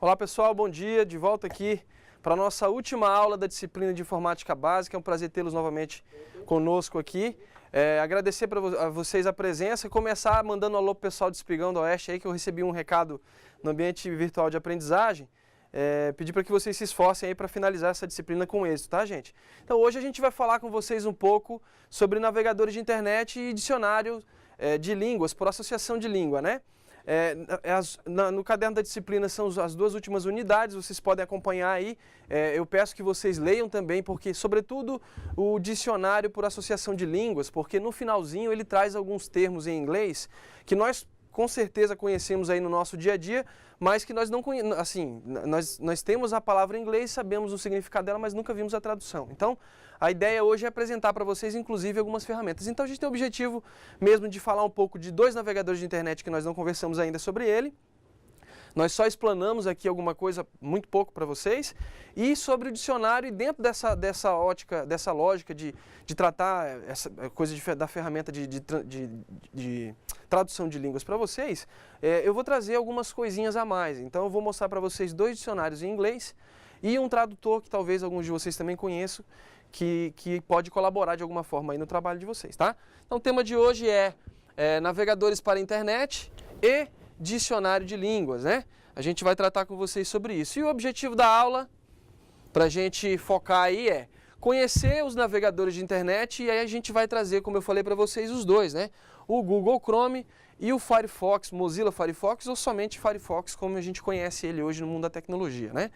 Olá pessoal, bom dia, de volta aqui para a nossa última aula da disciplina de Informática Básica. É um prazer tê-los novamente conosco aqui. Agradecer a vocês a presença e começar mandando um alô pro pessoal de Espigão do Oeste aí, que eu recebi um recado no ambiente virtual de aprendizagem. Pedir para que vocês se esforcem aí para finalizar essa disciplina com êxito, tá, gente? Então hoje a gente vai falar com vocês um pouco sobre navegadores de internet e dicionário de línguas por associação de língua, né? No caderno da disciplina são as duas últimas unidades, vocês podem acompanhar aí. Eu peço que vocês leiam também, porque sobretudo o dicionário por associação de línguas, porque no finalzinho ele traz alguns termos em inglês que nós com certeza conhecemos aí no nosso dia a dia, mas que nós não conhecemos, assim, nós temos a palavra em inglês, sabemos o significado dela, mas nunca vimos a tradução. Então, a ideia hoje é apresentar para vocês, inclusive, algumas ferramentas. Então, a gente tem o objetivo mesmo de falar um pouco de dois navegadores de internet que nós não conversamos ainda sobre ele. Nós só explanamos aqui alguma coisa, muito pouco para vocês, e sobre o dicionário, e dentro dessa ótica, dessa lógica de tratar essa coisa da ferramenta de tradução de línguas para vocês, eu vou trazer algumas coisinhas a mais. Então eu vou mostrar para vocês dois dicionários em inglês e um tradutor que talvez alguns de vocês também conheçam, que pode colaborar de alguma forma aí no trabalho de vocês, tá? Então o tema de hoje é navegadores para a internet e dicionário de línguas, né? A gente vai tratar com vocês sobre isso. E o objetivo da aula, para a gente focar aí, é conhecer os navegadores de internet, e aí a gente vai trazer, como eu falei para vocês, os dois, né? O Google Chrome e o Firefox, Mozilla Firefox, ou somente Firefox, como a gente conhece ele hoje no mundo da tecnologia, né?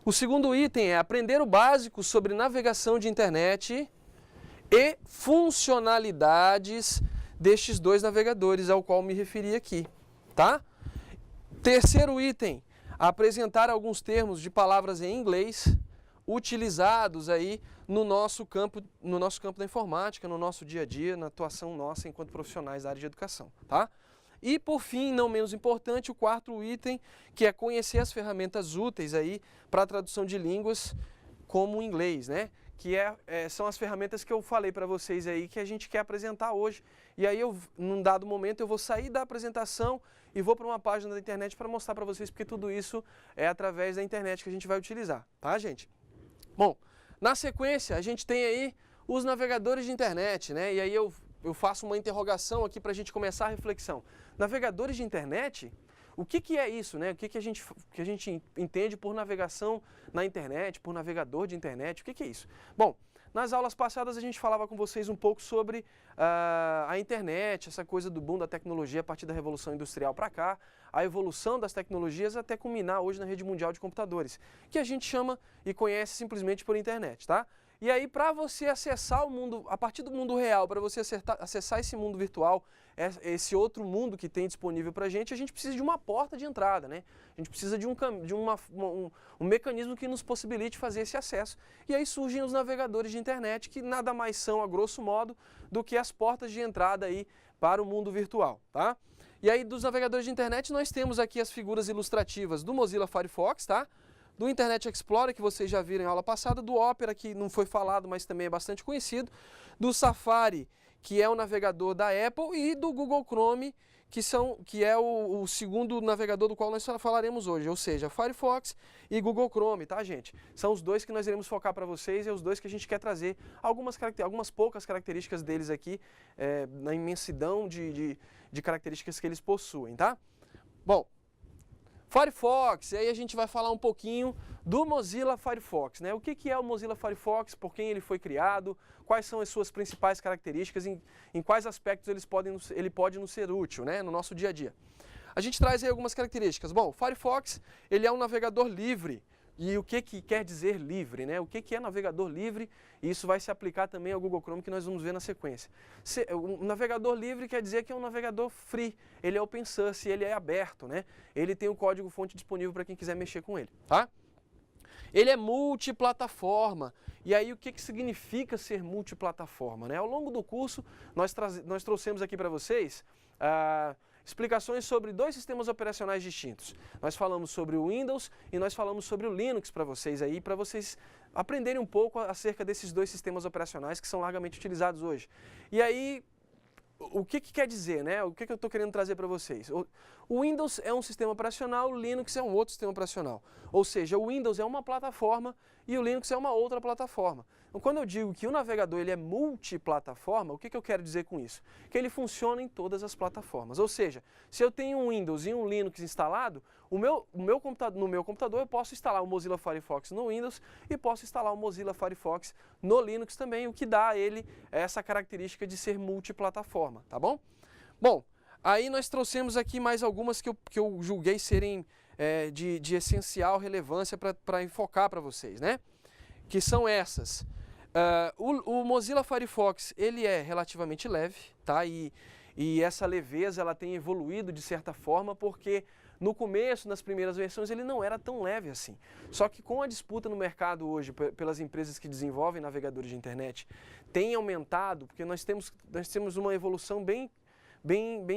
O segundo item é aprender o básico sobre navegação de internet e funcionalidades destes dois navegadores ao qual me referi aqui. Tá? Terceiro item, apresentar alguns termos de palavras em inglês utilizados aí no nosso campo da informática, no nosso dia a dia, na atuação nossa enquanto profissionais da área de educação, tá? E por fim, não menos importante, o quarto item, que é conhecer as ferramentas úteis aí para a tradução de línguas como o inglês, né? Que são as ferramentas que eu falei para vocês aí que a gente quer apresentar hoje. E aí, num dado momento, eu vou sair da apresentação e vou para uma página da internet para mostrar para vocês, porque tudo isso é através da internet que a gente vai utilizar, tá, gente? Bom, na sequência, a gente tem aí os navegadores de internet, né? E aí eu faço uma interrogação aqui para a gente começar a reflexão. Navegadores de internet? O que é isso, né? O que a gente entende por navegação na internet, por navegador de internet? O que é isso? Bom, nas aulas passadas a gente falava com vocês um pouco sobre a internet, essa coisa do boom da tecnologia a partir da Revolução Industrial para cá, a evolução das tecnologias até culminar hoje na rede mundial de computadores, que a gente chama e conhece simplesmente por internet, tá? E aí, para você acessar o mundo, a partir do mundo real, para você acessar esse mundo virtual, esse outro mundo que tem disponível para a gente precisa de uma porta de entrada, né? A gente precisa de um mecanismo que nos possibilite fazer esse acesso. E aí surgem os navegadores de internet, que nada mais são, a grosso modo, do que as portas de entrada aí para o mundo virtual, tá? E aí, dos navegadores de internet, nós temos aqui as figuras ilustrativas do Mozilla Firefox, tá? Do Internet Explorer, que vocês já viram em aula passada, do Opera, que não foi falado, mas também é bastante conhecido, do Safari, que é o navegador da Apple, e do Google Chrome, que é o segundo navegador do qual nós falaremos hoje, ou seja, Firefox e Google Chrome, tá, gente? São os dois que nós iremos focar para vocês, e os dois que a gente quer trazer algumas poucas características deles aqui, na imensidão de características que eles possuem, tá? Bom, Firefox, e aí a gente vai falar um pouquinho do Mozilla Firefox, né? O que é o Mozilla Firefox, por quem ele foi criado, quais são as suas principais características, em quais aspectos ele pode nos ser útil, né, no nosso dia a dia. A gente traz aí algumas características. Bom, o Firefox, ele é um navegador livre. E o que quer dizer livre, né? O que é navegador livre? E isso vai se aplicar também ao Google Chrome, que nós vamos ver na sequência. O navegador livre quer dizer que é um navegador free, ele é open source, ele é aberto, né? Ele tem o código-fonte disponível para quem quiser mexer com ele, tá? Ele é multiplataforma. E aí o que significa ser multiplataforma, né? Ao longo do curso, nós trouxemos aqui para vocês explicações sobre dois sistemas operacionais distintos. Nós falamos sobre o Windows e nós falamos sobre o Linux para vocês aí, para vocês aprenderem um pouco acerca desses dois sistemas operacionais que são largamente utilizados hoje. E aí, o que quer dizer, né? O que eu estou querendo trazer para vocês? O Windows é um sistema operacional, o Linux é um outro sistema operacional. Ou seja, o Windows é uma plataforma e o Linux é uma outra plataforma. Então, quando eu digo que o navegador ele é multiplataforma, o que eu quero dizer com isso? Que ele funciona em todas as plataformas. Ou seja, se eu tenho um Windows e um Linux instalado, no meu computador eu posso instalar o Mozilla Firefox no Windows e posso instalar o Mozilla Firefox no Linux também, o que dá a ele essa característica de ser multiplataforma, tá bom? Bom, aí nós trouxemos aqui mais algumas que eu julguei serem de essencial relevância para enfocar para vocês, né? Que são essas. O Mozilla Firefox, ele é relativamente leve, tá? E essa leveza, ela tem evoluído de certa forma, porque no começo, nas primeiras versões, ele não era tão leve assim. Só que com a disputa no mercado hoje, pelas empresas que desenvolvem navegadores de internet, tem aumentado, porque nós temos uma evolução bem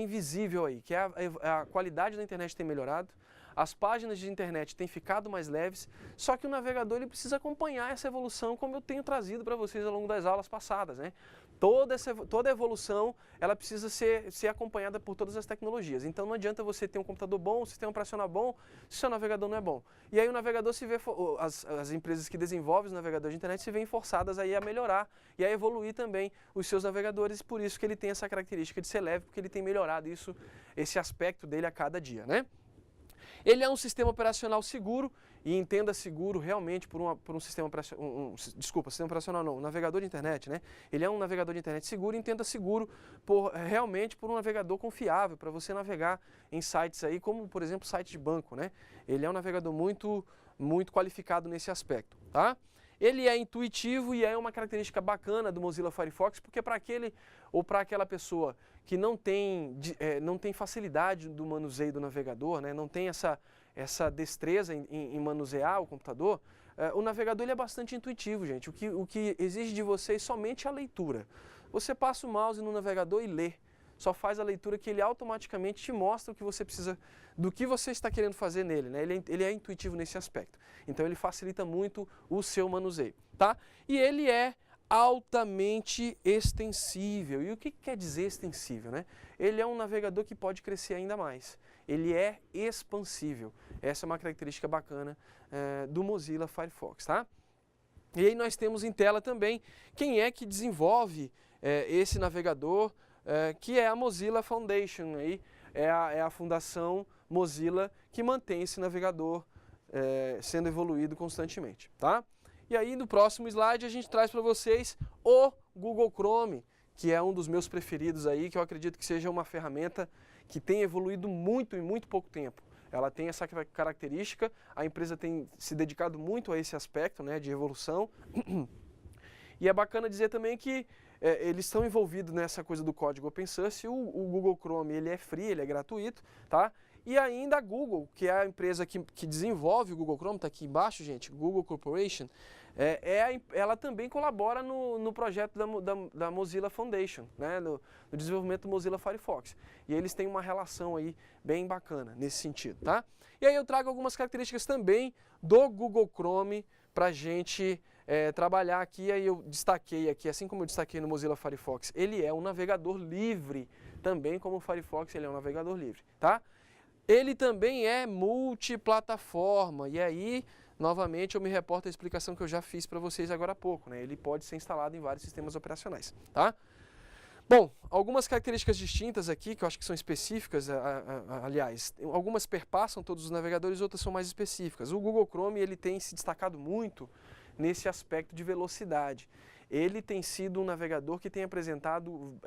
visível aí, que é a qualidade da internet tem melhorado, as páginas de internet têm ficado mais leves, só que o navegador ele precisa acompanhar essa evolução, como eu tenho trazido para vocês ao longo das aulas passadas, né? Toda evolução, ela precisa ser acompanhada por todas as tecnologias. Então não adianta você ter um computador bom, um sistema operacional bom, se o seu navegador não é bom. E aí o navegador se vê, as empresas que desenvolvem os navegadores de internet se veem forçadas aí a melhorar e a evoluir também os seus navegadores, por isso que ele tem essa característica de ser leve, porque ele tem melhorado esse aspecto dele a cada dia, né? Ele é um sistema operacional seguro, e entenda seguro realmente por um sistema operacional, sistema operacional não, um navegador de internet, né? Ele é um navegador de internet seguro, e entenda seguro realmente por um navegador confiável, para você navegar em sites aí, como por exemplo site de banco, né? Ele é um navegador muito qualificado nesse aspecto, tá? Ele é intuitivo e é uma característica bacana do Mozilla Firefox, porque para aquele ou para aquela pessoa que não tem facilidade do manuseio do navegador, né, não tem essa destreza em manusear o computador, o navegador ele é bastante intuitivo, gente. O que exige de vocês somente a leitura. Você passa o mouse no navegador e lê. Só faz a leitura que ele automaticamente te mostra o que você precisa, do que você está querendo fazer nele, né? Ele é intuitivo nesse aspecto. Então ele facilita muito o seu manuseio, tá? E ele é altamente extensível. E o que quer dizer extensível, né? Ele é um navegador que pode crescer ainda mais. Ele é expansível. Essa é uma característica bacana do Mozilla Firefox, tá? E aí nós temos em tela também quem é que desenvolve esse navegador, que é a Mozilla Foundation, aí, é a fundação Mozilla que mantém esse navegador sendo evoluído constantemente, tá? E aí no próximo slide a gente traz para vocês o Google Chrome, que é um dos meus preferidos aí, que eu acredito que seja uma ferramenta que tem evoluído muito em muito pouco tempo. Ela tem essa característica, a empresa tem se dedicado muito a esse aspecto, né, de evolução. E é bacana dizer também que eles estão envolvidos nessa coisa do código open source. O Google Chrome ele é free, ele é gratuito, tá? E ainda a Google, que é a empresa que desenvolve o Google Chrome, está aqui embaixo, gente, Google Corporation, ela também colabora no projeto da Mozilla Foundation, né, no desenvolvimento do Mozilla Firefox. E eles têm uma relação aí bem bacana nesse sentido, tá? E aí eu trago algumas características também do Google Chrome para a gente trabalhar aqui. Aí eu destaquei aqui, assim como eu destaquei no Mozilla Firefox, ele é um navegador livre, também como o Firefox ele é um navegador livre, tá? Ele também é multiplataforma, e aí, novamente, eu me reporto à explicação que eu já fiz para vocês agora há pouco, né? Ele pode ser instalado em vários sistemas operacionais, tá? Bom, algumas características distintas aqui, que eu acho que são específicas, aliás, algumas perpassam todos os navegadores, outras são mais específicas. O Google Chrome, ele tem se destacado muito nesse aspecto de velocidade. Ele tem sido um navegador que tem apresentado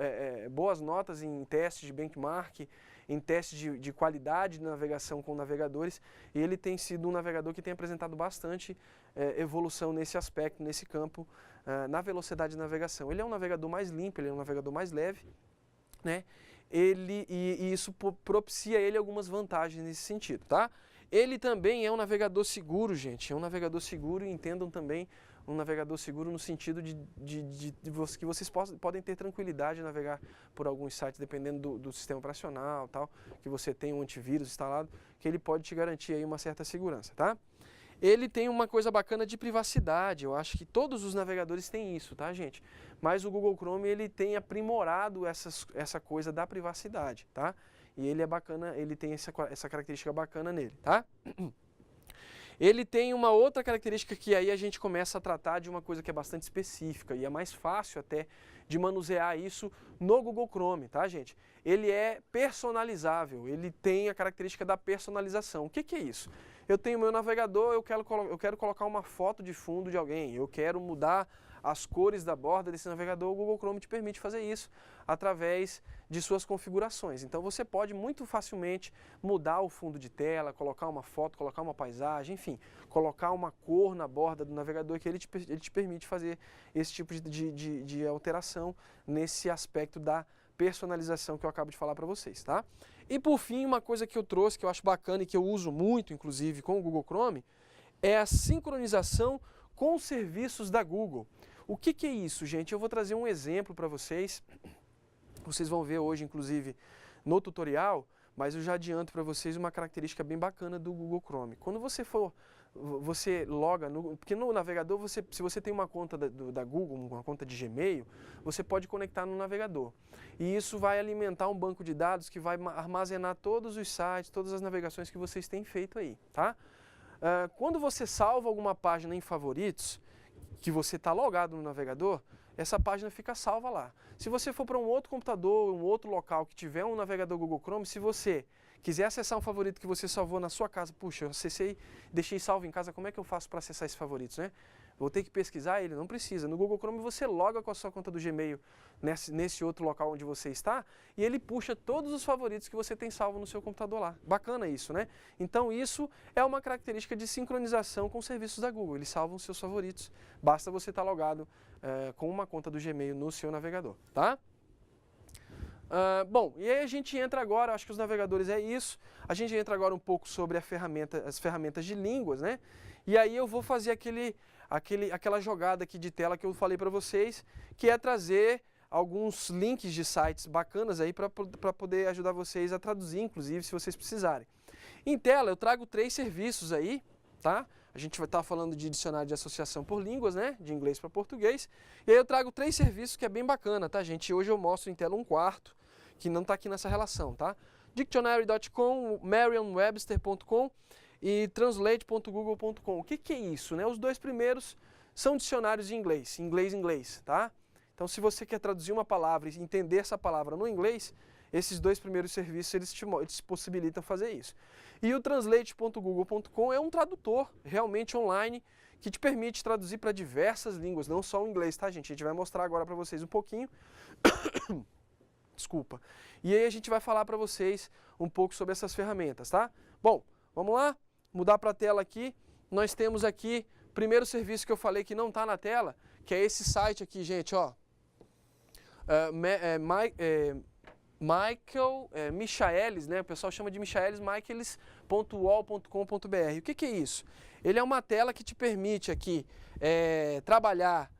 boas notas em testes de benchmark, em testes de qualidade de navegação com navegadores, e ele tem sido um navegador que tem apresentado bastante evolução nesse aspecto, nesse campo, na velocidade de navegação. Ele é um navegador mais limpo, ele é um navegador mais leve, né? E isso propicia a ele algumas vantagens nesse sentido, tá? Ele também é um navegador seguro, gente, é um navegador seguro, e entendam também um navegador seguro no sentido que vocês podem ter tranquilidade de navegar por alguns sites, dependendo do sistema operacional, tal, que você tem um antivírus instalado, que ele pode te garantir aí uma certa segurança, tá? ele tem uma coisa bacana de privacidade. Eu acho que todos os navegadores têm isso, tá, gente? Mas o Google Chrome, ele tem aprimorado essa coisa da privacidade, tá? E ele é bacana, ele tem essa característica bacana nele, tá? Ele tem uma outra característica que aí a gente começa a tratar de uma coisa que é bastante específica e é mais fácil até de manusear isso no Google Chrome, tá, gente? Ele é personalizável, ele tem a característica da personalização. O que que é isso? Eu tenho meu navegador, eu quero colocar uma foto de fundo de alguém, eu quero mudar as cores da borda desse navegador, o Google Chrome te permite fazer isso através de suas configurações. Então você pode muito facilmente mudar o fundo de tela, colocar uma foto, colocar uma paisagem, enfim, colocar uma cor na borda do navegador que ele te permite fazer esse tipo de alteração nesse aspecto da personalização que eu acabo de falar para vocês, tá? E por fim, uma coisa que eu trouxe, que eu acho bacana e que eu uso muito, inclusive, com o Google Chrome, é a sincronização com os serviços da Google. O que que é isso, gente? Eu vou trazer um exemplo para vocês. Vocês vão ver hoje, inclusive, no tutorial, mas eu já adianto para vocês uma característica bem bacana do Google Chrome. Quando você loga, porque no navegador, se você tem uma conta da Google, uma conta de Gmail, você pode conectar no navegador. E isso vai alimentar um banco de dados que vai armazenar todos os sites, todas as navegações que vocês têm feito aí, tá? Quando você salva alguma página em favoritos, que você está logado no navegador, essa página fica salva lá. Se você for para um outro computador, um outro local que tiver um navegador Google Chrome, se você quiser acessar um favorito que você salvou na sua casa, puxa, eu acessei, deixei salvo em casa, como é que eu faço para acessar esses favoritos, né? Vou ter que pesquisar ele? Não precisa. No Google Chrome você loga com a sua conta do Gmail nesse outro local onde você está e ele puxa todos os favoritos que você tem salvo no seu computador lá. Bacana isso, né? Então isso é uma característica de sincronização com os serviços da Google. Eles salvam os seus favoritos. Basta você estar logado com uma conta do Gmail no seu navegador, tá? Bom, e aí a gente entra agora, acho que os navegadores é isso, a gente entra agora um pouco sobre as ferramentas de línguas, né? E aí eu vou fazer aquela jogada aqui de tela que eu falei para vocês, que é trazer alguns links de sites bacanas aí para poder ajudar vocês a traduzir, inclusive, se vocês precisarem. Em tela eu trago 3 serviços aí, tá? A gente vai estar falando de dicionário de associação por línguas, né? De inglês para português. E aí eu trago 3 serviços que é bem bacana, tá, gente? Hoje eu mostro em tela um quarto, que não está aqui nessa relação, tá? Dictionary.com, Merriam-Webster.com e Translate.google.com. O que que é isso, né? Os 2 primeiros são dicionários de inglês, tá? Então, se você quer traduzir uma palavra e entender essa palavra no inglês, esses 2 primeiros serviços, eles te possibilitam fazer isso. E o Translate.google.com é um tradutor realmente online que te permite traduzir para diversas línguas, não só o inglês, tá, gente? A gente vai mostrar agora para vocês um pouquinho. Desculpa. E aí a gente vai falar para vocês um pouco sobre essas ferramentas, tá? Bom, vamos lá? Mudar para a tela aqui. Nós temos aqui o primeiro serviço que eu falei que não está na tela, que é esse site aqui, gente, ó. Michaelis, né? O pessoal chama de Michaelis, michaelis.wall.com.br. O que que é isso? Ele é uma tela que te permite aqui trabalhar,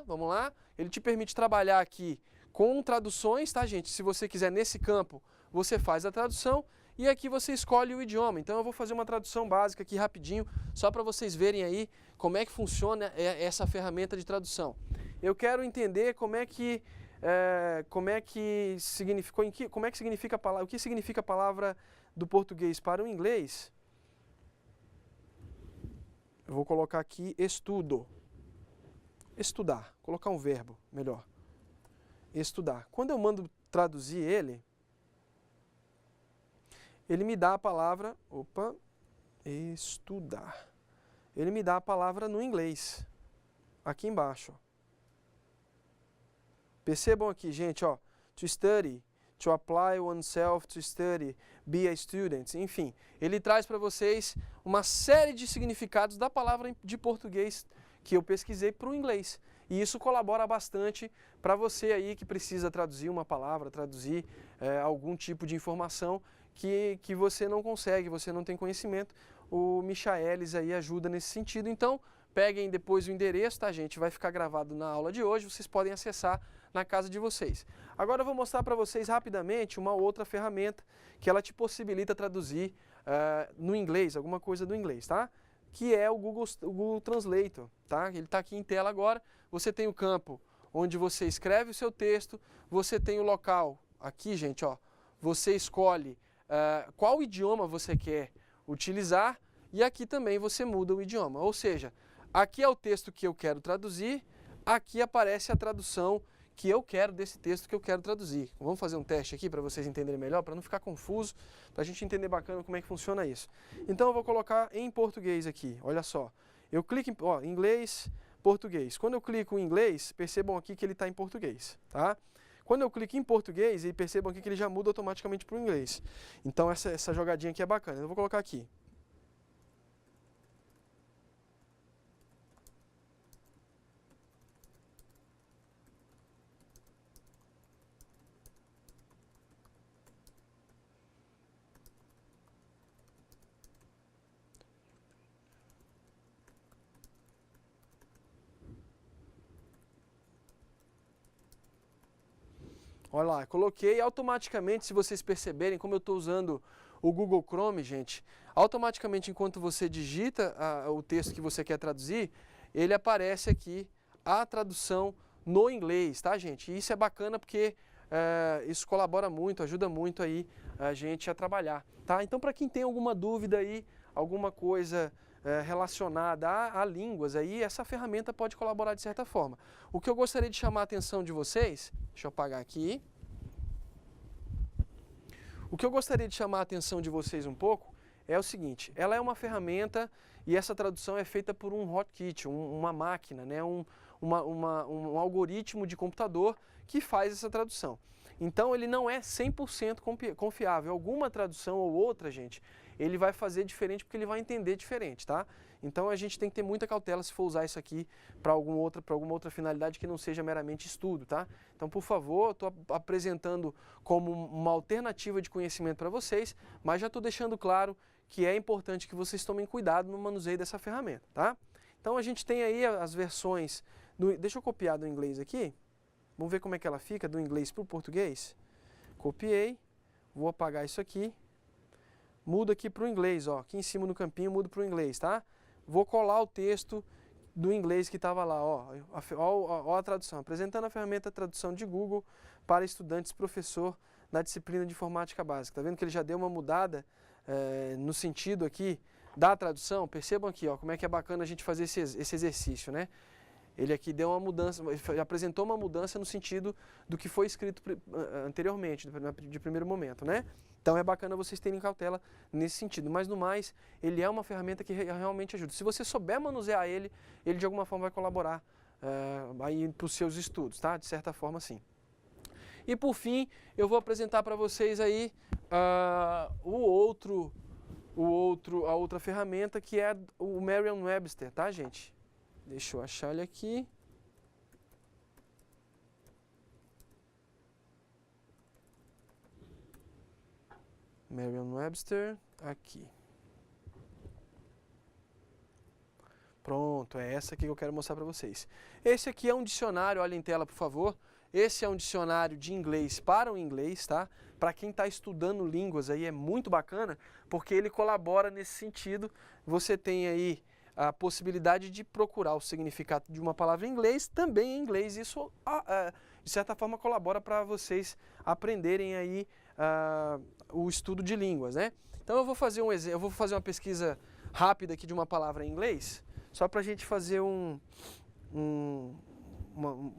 vamos lá. Ele te permite trabalhar aqui com traduções, tá, gente? Se você quiser nesse campo, você faz a tradução e aqui você escolhe o idioma. Então eu vou fazer uma tradução básica aqui rapidinho, só para vocês verem aí como é que funciona essa ferramenta de tradução. Eu quero entender como é que significa a palavra, o que significa a palavra do português para o inglês. Eu vou colocar aqui estudo. Estudar, colocar um verbo, melhor. Estudar. Quando eu mando traduzir ele me dá a palavra, estudar. Ele me dá a palavra no inglês, aqui embaixo. Percebam aqui, gente, ó, to study, to apply oneself to study, be a student, enfim. Ele traz para vocês uma série de significados da palavra de português que eu pesquisei para o inglês. E isso colabora bastante para você aí que precisa traduzir uma palavra, traduzir algum tipo de informação que você não consegue, você não tem conhecimento. O Michaelis aí ajuda nesse sentido. Então, peguem depois o endereço, tá, gente? Vai ficar gravado na aula de hoje, vocês podem acessar na casa de vocês. Agora eu vou mostrar para vocês rapidamente uma outra ferramenta que ela te possibilita traduzir no inglês, alguma coisa do inglês, tá? Que é o Google Translator, tá? Ele está aqui em tela agora. Você tem o campo onde você escreve o seu texto, você tem o local, aqui, gente, ó, você escolhe qual idioma você quer utilizar e aqui também você muda o idioma. Ou seja, aqui é o texto que eu quero traduzir, aqui aparece a tradução que eu quero desse texto que eu quero traduzir. Vamos fazer um teste aqui para vocês entenderem melhor, para não ficar confuso, para a gente entender bacana como é que funciona isso. Então eu vou colocar em português aqui, olha só. Eu clico em inglês, português. Quando eu clico em inglês, percebam aqui que ele está em português, tá? Quando eu clico em português, e percebam aqui que ele já muda automaticamente para o inglês. Então essa jogadinha aqui é bacana. Eu vou colocar aqui. Olha lá, coloquei automaticamente, se vocês perceberem, como eu estou usando o Google Chrome, gente, automaticamente enquanto você digita o texto que você quer traduzir, ele aparece aqui a tradução no inglês, tá, gente? E isso é bacana porque isso colabora muito, ajuda muito aí a gente a trabalhar, tá? Então, para quem tem alguma dúvida aí, alguma coisa relacionada a línguas, aí essa ferramenta pode colaborar de certa forma. O que eu gostaria de chamar a atenção de vocês, deixa eu apagar aqui. O que eu gostaria de chamar a atenção de vocês um pouco é o seguinte, ela é uma ferramenta e essa tradução é feita por um hotkey, uma máquina, né? um algoritmo de computador que faz essa tradução. Então ele não é 100% confiável. Alguma tradução ou outra, gente, ele vai fazer diferente porque ele vai entender diferente, tá? Então a gente tem que ter muita cautela se for usar isso aqui para alguma outra finalidade que não seja meramente estudo, tá? Então, por favor, eu estou apresentando como uma alternativa de conhecimento para vocês, mas já estou deixando claro que é importante que vocês tomem cuidado no manuseio dessa ferramenta, tá? Então a gente tem aí as versões, deixa eu copiar do inglês aqui, vamos ver como é que ela fica do inglês para o português. Copiei, vou apagar isso aqui, mudo aqui para o inglês, ó, aqui em cima no campinho mudo para o inglês, tá? Vou colar o texto do inglês que estava lá, ó a tradução, apresentando a ferramenta de tradução de Google para estudantes professor na disciplina de informática básica. Tá vendo que ele já deu uma mudada no sentido aqui da tradução? Percebam aqui, ó, como é que é bacana a gente fazer esse exercício, né? Ele aqui deu uma mudança, apresentou uma mudança no sentido do que foi escrito anteriormente, de primeiro momento, né? Então é bacana vocês terem cautela nesse sentido, mas no mais, ele é uma ferramenta que realmente ajuda. Se você souber manusear ele de alguma forma vai colaborar aí para os seus estudos, tá? De certa forma, sim. E por fim, eu vou apresentar para vocês aí a outra ferramenta que é o Merriam-Webster, tá, gente? Deixa eu achar ele aqui. Merriam-Webster, aqui. Pronto, é essa aqui que eu quero mostrar para vocês. Esse aqui é um dicionário, olha em tela, por favor. Esse é um dicionário de inglês para o inglês, tá? Para quem está estudando línguas aí é muito bacana, porque ele colabora nesse sentido. Você tem aí a possibilidade de procurar o significado de uma palavra em inglês, também em inglês. Isso, de certa forma, colabora para vocês aprenderem aí o estudo de línguas, né? Então eu vou fazer uma pesquisa rápida aqui de uma palavra em inglês, só para a gente fazer um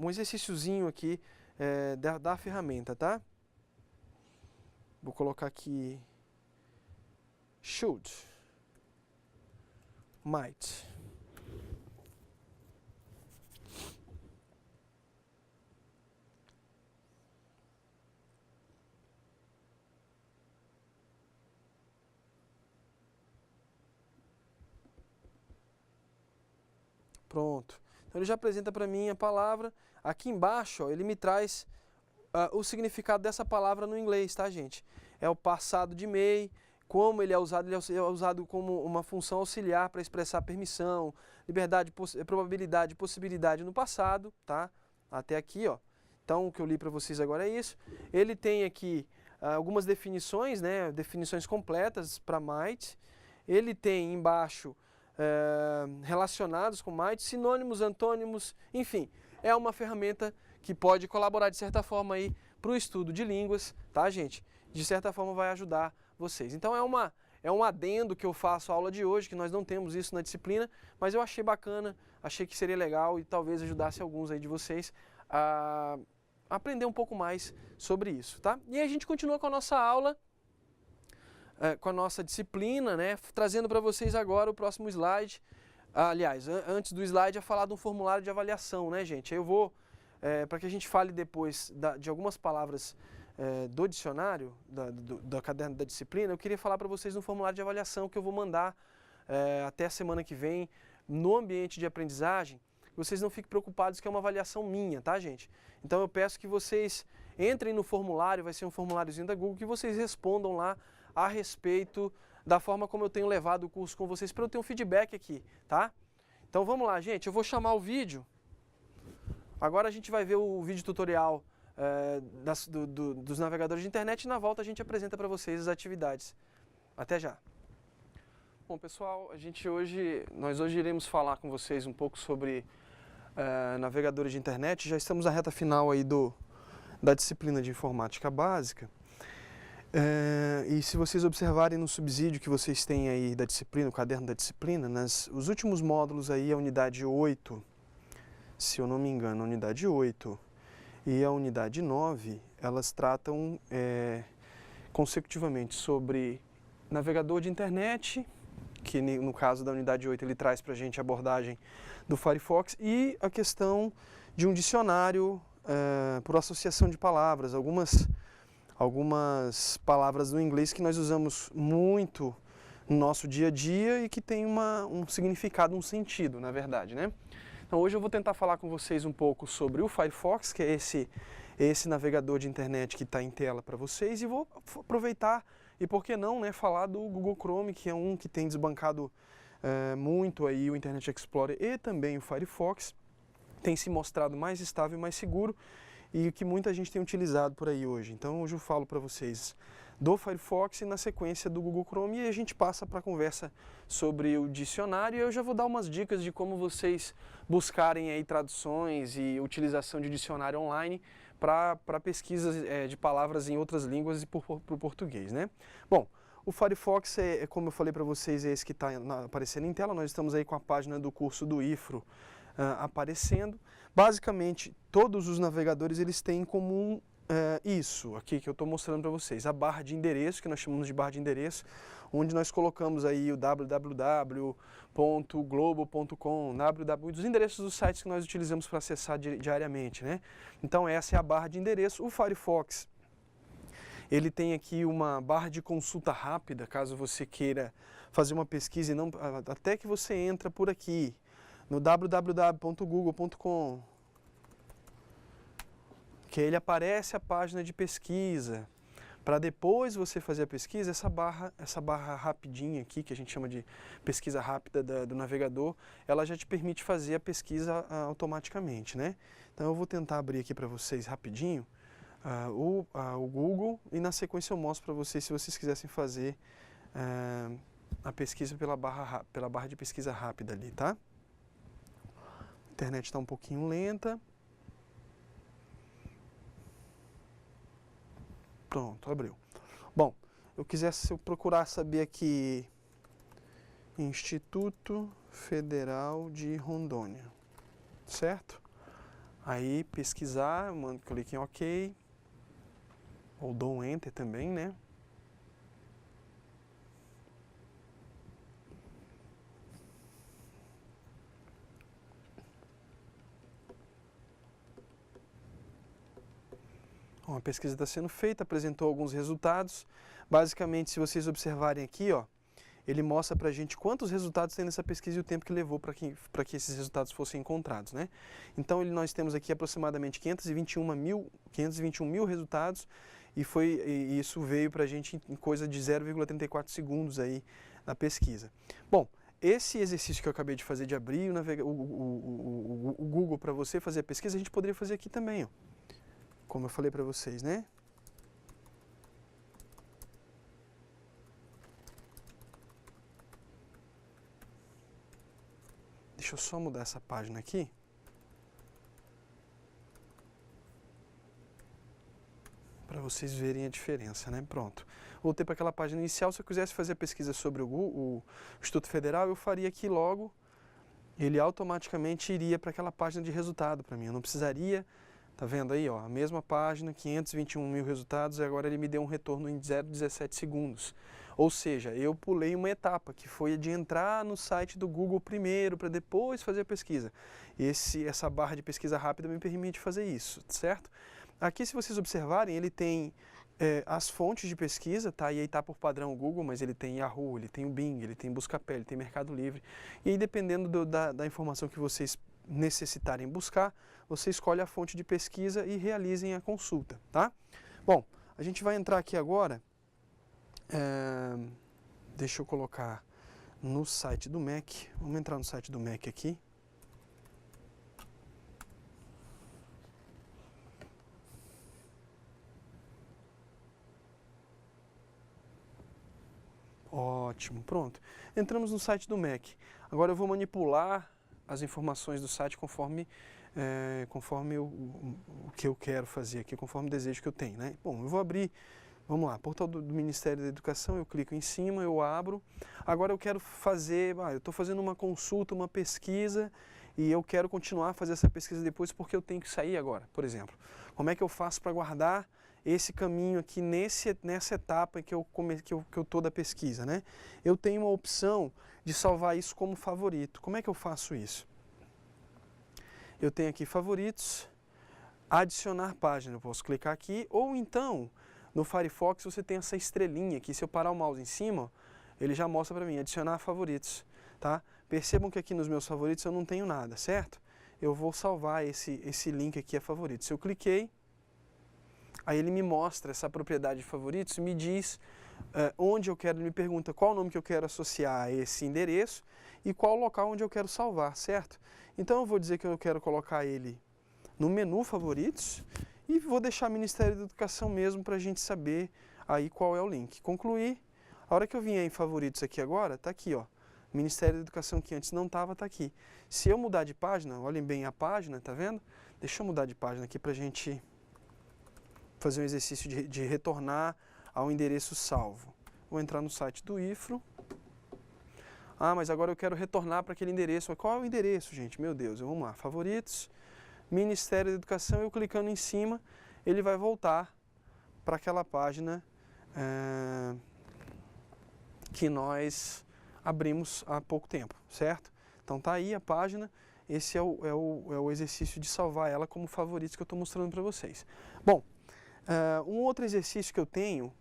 exercíciozinho aqui da ferramenta, tá? Vou colocar aqui should, might. Pronto. Então ele já apresenta para mim a palavra. Aqui embaixo, ó, ele me traz o significado dessa palavra no inglês, tá, gente? É o passado de may, como ele é usado como uma função auxiliar para expressar permissão, liberdade, probabilidade, possibilidade no passado, tá? Até aqui, ó. Então, o que eu li para vocês agora é isso. Ele tem aqui algumas definições, né? Definições completas para might. Ele tem embaixo relacionados com might, sinônimos, antônimos, enfim. É uma ferramenta que pode colaborar de certa forma aí para o estudo de línguas, tá, gente? De certa forma vai ajudar vocês. Então é um adendo que eu faço à aula de hoje, que nós não temos isso na disciplina, mas eu achei bacana, achei que seria legal e talvez ajudasse alguns aí de vocês a aprender um pouco mais sobre isso, tá? E aí a gente continua com a nossa aula, com a nossa disciplina, né? Trazendo para vocês agora o próximo slide. Aliás, antes do slide é falar de um formulário de avaliação, né, gente? Aí eu vou, para que a gente fale depois de algumas palavras do dicionário, da caderno da disciplina, eu queria falar para vocês no formulário de avaliação que eu vou mandar até a semana que vem no ambiente de aprendizagem. Vocês não fiquem preocupados que é uma avaliação minha, tá, gente? Então eu peço que vocês entrem no formulário, vai ser um formuláriozinho da Google, que vocês respondam lá a respeito da forma como eu tenho levado o curso com vocês, para eu ter um feedback aqui, tá? Então vamos lá, gente, eu vou chamar o vídeo. Agora a gente vai ver o vídeo tutorial dos navegadores de internet e na volta a gente apresenta para vocês as atividades. Até já! Bom, pessoal, nós hoje iremos falar com vocês um pouco sobre navegadores de internet. Já estamos na reta final aí da disciplina de informática básica. E se vocês observarem no subsídio que vocês têm aí da disciplina, o caderno da disciplina, os últimos módulos aí, a unidade 8, se eu não me engano, a unidade 8 e a unidade 9, elas tratam consecutivamente sobre navegador de internet, que no caso da unidade 8 ele traz para a gente a abordagem do Firefox, e a questão de um dicionário por associação de palavras, algumas palavras do inglês que nós usamos muito no nosso dia a dia e que tem um significado, um sentido, na verdade, né? Então hoje eu vou tentar falar com vocês um pouco sobre o Firefox, que é esse navegador de internet que está em tela para vocês, e vou aproveitar e, por que não, né, falar do Google Chrome, que é um que tem desbancado muito aí o Internet Explorer e também o Firefox, tem se mostrado mais estável e mais seguro, e que muita gente tem utilizado por aí hoje. Então hoje eu falo para vocês do Firefox e na sequência do Google Chrome, e a gente passa para a conversa sobre o dicionário, e eu já vou dar umas dicas de como vocês buscarem aí traduções e utilização de dicionário online para pesquisas de palavras em outras línguas e para o português, né? Bom, o Firefox como eu falei para vocês, é esse que está aparecendo em tela. Nós estamos aí com a página do curso do IFRO aparecendo. Basicamente, todos os navegadores eles têm em comum isso aqui que eu estou mostrando para vocês, a barra de endereço, que nós chamamos de barra de endereço, onde nós colocamos aí o www.globo.com, dos endereços dos sites que nós utilizamos para acessar diariamente, né? Então essa é a barra de endereço. O Firefox, ele tem aqui uma barra de consulta rápida, caso você queira fazer uma pesquisa e não, até que você entra por aqui, no www.google.com, que ele aparece a página de pesquisa. Para depois você fazer a pesquisa, essa barra rapidinha aqui, que a gente chama de pesquisa rápida do navegador, ela já te permite fazer a pesquisa automaticamente, né? Então eu vou tentar abrir aqui para vocês rapidinho o Google, e na sequência eu mostro para vocês, se vocês quisessem fazer a pesquisa pela barra de pesquisa rápida ali, tá? A internet está um pouquinho lenta. Pronto, abriu. Bom, eu procurar saber aqui Instituto Federal de Rondônia, certo? Aí pesquisar, clique em OK, ou dou um Enter também, né? A pesquisa está sendo feita, apresentou alguns resultados. Basicamente, se vocês observarem aqui, ó, ele mostra para a gente quantos resultados tem nessa pesquisa e o tempo que levou para que esses resultados fossem encontrados, né? Então, nós temos aqui aproximadamente 521 mil resultados, e isso veio para a gente em coisa de 0,34 segundos aí na pesquisa. Bom, esse exercício que eu acabei de fazer de abrir o Google para você fazer a pesquisa, a gente poderia fazer aqui também, ó, como eu falei para vocês, né? Deixa eu só mudar essa página aqui. Para vocês verem a diferença, né? Pronto. Voltei para aquela página inicial. Se eu quisesse fazer a pesquisa sobre o Instituto Federal, eu faria aqui logo. Ele automaticamente iria para aquela página de resultado para mim. Eu não precisaria, tá vendo aí, ó, a mesma página, 521 mil resultados, e agora ele me deu um retorno em 0,17 segundos. Ou seja, eu pulei uma etapa, que foi de entrar no site do Google primeiro, para depois fazer a pesquisa. Essa barra de pesquisa rápida me permite fazer isso, certo? Aqui, se vocês observarem, ele tem as fontes de pesquisa, tá? E aí está por padrão o Google, mas ele tem Yahoo, ele tem o Bing, ele tem Buscapé, ele tem Mercado Livre. E aí, dependendo da informação que vocês necessitarem buscar, você escolhe a fonte de pesquisa e realizem a consulta, tá? Bom, a gente vai entrar aqui agora, deixa eu colocar no site do Mac, vamos entrar no site do Mac aqui. Ótimo, pronto. Entramos no site do Mac. Agora eu vou manipular as informações do site conforme o que eu quero fazer aqui, conforme o desejo que eu tenho, né? Bom, eu vou abrir, vamos lá, portal do Ministério da Educação, eu clico em cima, eu abro. Agora eu quero fazer, eu estou fazendo uma consulta, uma pesquisa, e eu quero continuar a fazer essa pesquisa depois porque eu tenho que sair agora, por exemplo. Como é que eu faço para guardar esse caminho aqui nessa etapa que eu estou da pesquisa, né? Eu tenho uma opção de salvar isso como favorito. Como é que eu faço isso? Eu tenho aqui favoritos, adicionar página, eu posso clicar aqui, ou então no Firefox você tem essa estrelinha aqui, se eu parar o mouse em cima, ele já mostra para mim, adicionar favoritos, tá? Percebam que aqui nos meus favoritos eu não tenho nada, certo? Eu vou salvar esse link aqui a favoritos. Se eu cliquei, aí ele me mostra essa propriedade de favoritos, me diz onde eu quero, ele me pergunta qual o nome que eu quero associar a esse endereço e qual o local onde eu quero salvar, certo? Então eu vou dizer que eu quero colocar ele no menu favoritos e vou deixar Ministério da Educação mesmo para a gente saber aí qual é o link. Concluir, a hora que eu vier em favoritos aqui agora, tá aqui, ó, Ministério da Educação que antes não estava, tá aqui. Se eu mudar de página, olhem bem a página, tá vendo? Deixa eu mudar de página aqui para a gente fazer um exercício de retornar ao endereço salvo. Vou entrar no site do IFRO. Ah, mas agora eu quero retornar para aquele endereço. Mas qual é o endereço, gente? Meu Deus, vamos lá. Favoritos, Ministério da Educação, eu clicando em cima, ele vai voltar para aquela página que nós abrimos há pouco tempo, certo? Então tá aí a página, esse é o exercício de salvar ela como favoritos que eu estou mostrando para vocês. Bom, um outro exercício que eu tenho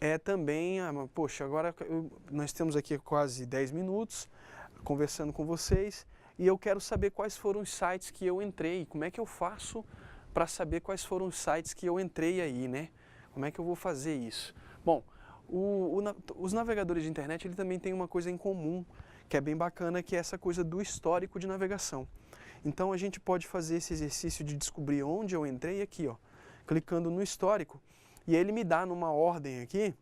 é também, poxa, agora nós temos aqui quase 10 minutos conversando com vocês e eu quero saber quais foram os sites que eu entrei, como é que eu faço para saber quais foram os sites que eu entrei aí, né? Como é que eu vou fazer isso? Bom, os navegadores de internet ele também tem uma coisa em comum, que é bem bacana, que é essa coisa do histórico de navegação. Então a gente pode fazer esse exercício de descobrir onde eu entrei aqui, ó, clicando no histórico, e ele me dá numa ordem aqui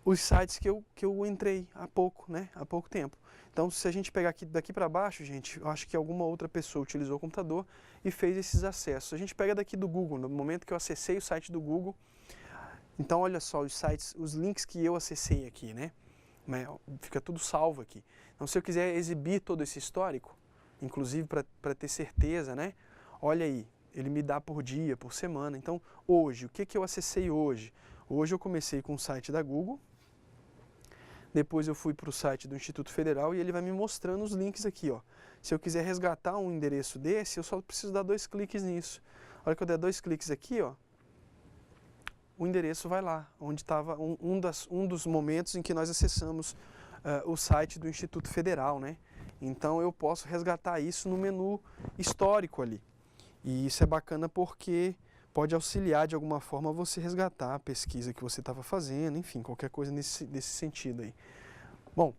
os sites que eu entrei há pouco, né, há pouco tempo. Então, se a gente pegar aqui daqui para baixo, gente, eu acho que alguma outra pessoa utilizou o computador e fez esses acessos. A gente pega daqui do Google, no momento que eu acessei o site do Google, então olha só os sites, os links que eu acessei aqui, né, fica tudo salvo aqui. Então, se eu quiser exibir todo esse histórico, inclusive para ter certeza, né, olha aí, ele me dá por dia, por semana. Então, hoje, o que eu acessei hoje? Hoje eu comecei com o site da Google, depois eu fui para o site do Instituto Federal e ele vai me mostrando os links aqui, ó. Se eu quiser resgatar um endereço desse, eu só preciso dar 2 cliques nisso. A hora que eu der 2 cliques aqui, ó, o endereço vai lá, onde estava um dos momentos em que nós acessamos o site do Instituto Federal, né? Então eu posso resgatar isso no menu histórico ali. E isso é bacana porque pode auxiliar de alguma forma você resgatar a pesquisa que você estava fazendo, enfim, qualquer coisa nesse sentido aí. Bom,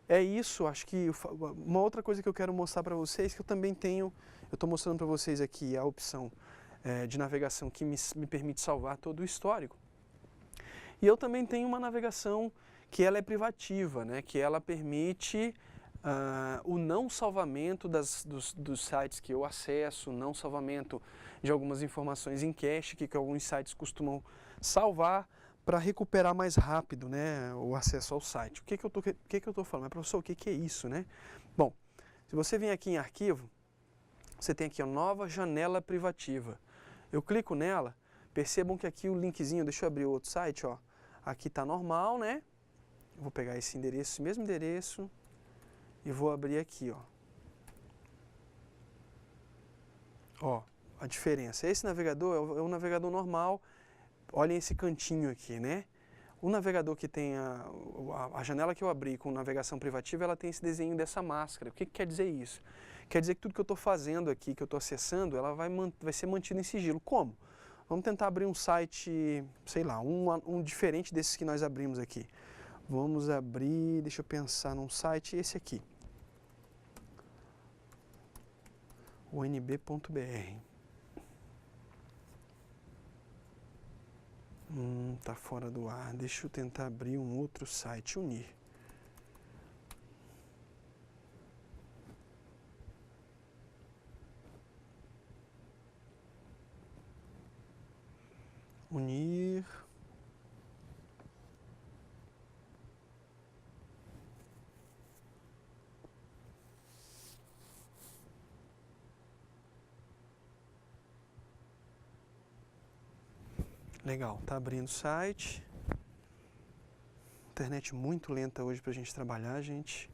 é isso, acho que uma outra coisa que eu quero mostrar para vocês, que eu também tenho, eu estou mostrando para vocês aqui a opção de navegação que me permite salvar todo o histórico. E eu também tenho uma navegação que ela é privativa, né, que ela permite o não salvamento dos sites que eu acesso, não salvamento de algumas informações em cache que alguns sites costumam salvar para recuperar mais rápido, né, o acesso ao site. O que eu estou falando? Mas, professor, o que é isso, né? Bom, se você vem aqui em arquivo, você tem aqui a nova janela privativa. Eu clico nela, percebam que aqui o linkzinho, deixa eu abrir o outro site, ó. Aqui está normal, né? Eu vou pegar esse endereço, esse mesmo endereço, e vou abrir aqui, ó. Ó, a diferença. Esse navegador é um navegador normal. Olhem esse cantinho aqui, né? O navegador que tem a janela que eu abri com navegação privativa, ela tem esse desenho dessa máscara. O que quer dizer isso? Quer dizer que tudo que eu estou fazendo aqui, que eu estou acessando, ela vai ser mantida em sigilo. Como? Vamos tentar abrir um site, sei lá, um diferente desses que nós abrimos aqui. Vamos abrir, deixa eu pensar num site, esse aqui. onb.br. Tá fora do ar. Deixa eu tentar abrir um outro site, unir. Unir. Legal, tá abrindo o site. Internet muito lenta hoje pra gente trabalhar, gente.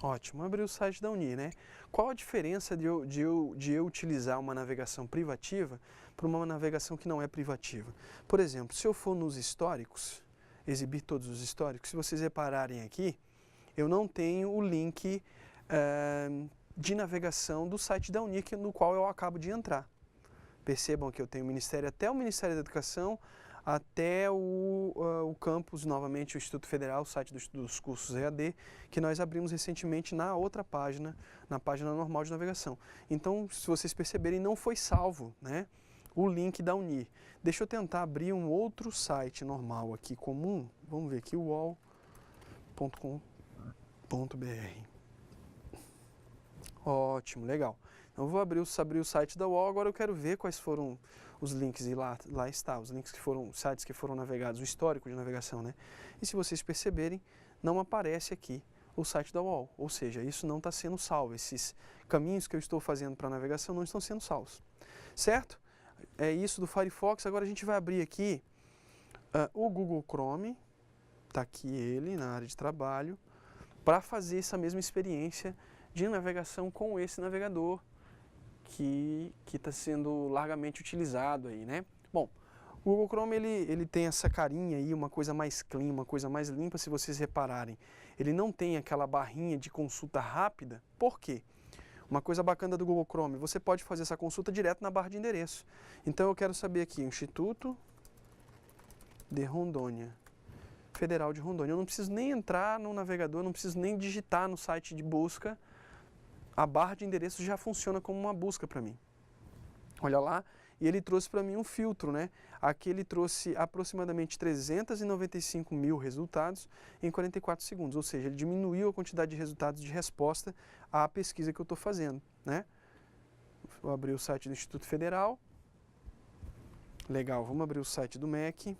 Ótimo, abriu o site da Unir, né? Qual a diferença de eu utilizar uma navegação privativa para uma navegação que não é privativa? Por exemplo, se eu for nos históricos, exibir todos os históricos, se vocês repararem aqui, eu não tenho o link de navegação do site da Unir, no qual eu acabo de entrar. Percebam que eu tenho até o Ministério da Educação, até o campus, novamente o Instituto Federal, o site dos cursos EAD, que nós abrimos recentemente na outra página, na página normal de navegação. Então, se vocês perceberem, não foi salvo, né, o link da Unir. Deixa eu tentar abrir um outro site normal aqui, comum. Vamos ver aqui, uol.com.br. Ótimo, legal. Então, eu vou abrir o site da UOL, agora eu quero ver quais foram os links, e lá está, os links sites que foram navegados, o histórico de navegação, né? E se vocês perceberem, não aparece aqui o site da UOL, ou seja, isso não está sendo salvo, esses caminhos que eu estou fazendo para a navegação não estão sendo salvos, certo? É isso do Firefox. Agora a gente vai abrir aqui o Google Chrome, está aqui ele na área de trabalho, para fazer essa mesma experiência de navegação com esse navegador que está sendo largamente utilizado aí, né? Bom, o Google Chrome ele tem essa carinha aí, uma coisa mais clean, uma coisa mais limpa, se vocês repararem. Ele não tem aquela barrinha de consulta rápida. Por quê? Uma coisa bacana do Google Chrome, você pode fazer essa consulta direto na barra de endereço. Então eu quero saber aqui, Instituto de Rondônia, Federal de Rondônia. Eu não preciso nem entrar no navegador, não preciso nem digitar no site de busca. A barra de endereço já funciona como uma busca para mim. Olha lá, e ele trouxe para mim um filtro, né? Aqui ele trouxe aproximadamente 395 mil resultados em 44 segundos, ou seja, ele diminuiu a quantidade de resultados de resposta à pesquisa que eu estou fazendo, né? Vou abrir o site do Instituto Federal. Legal, vamos abrir o site do MEC.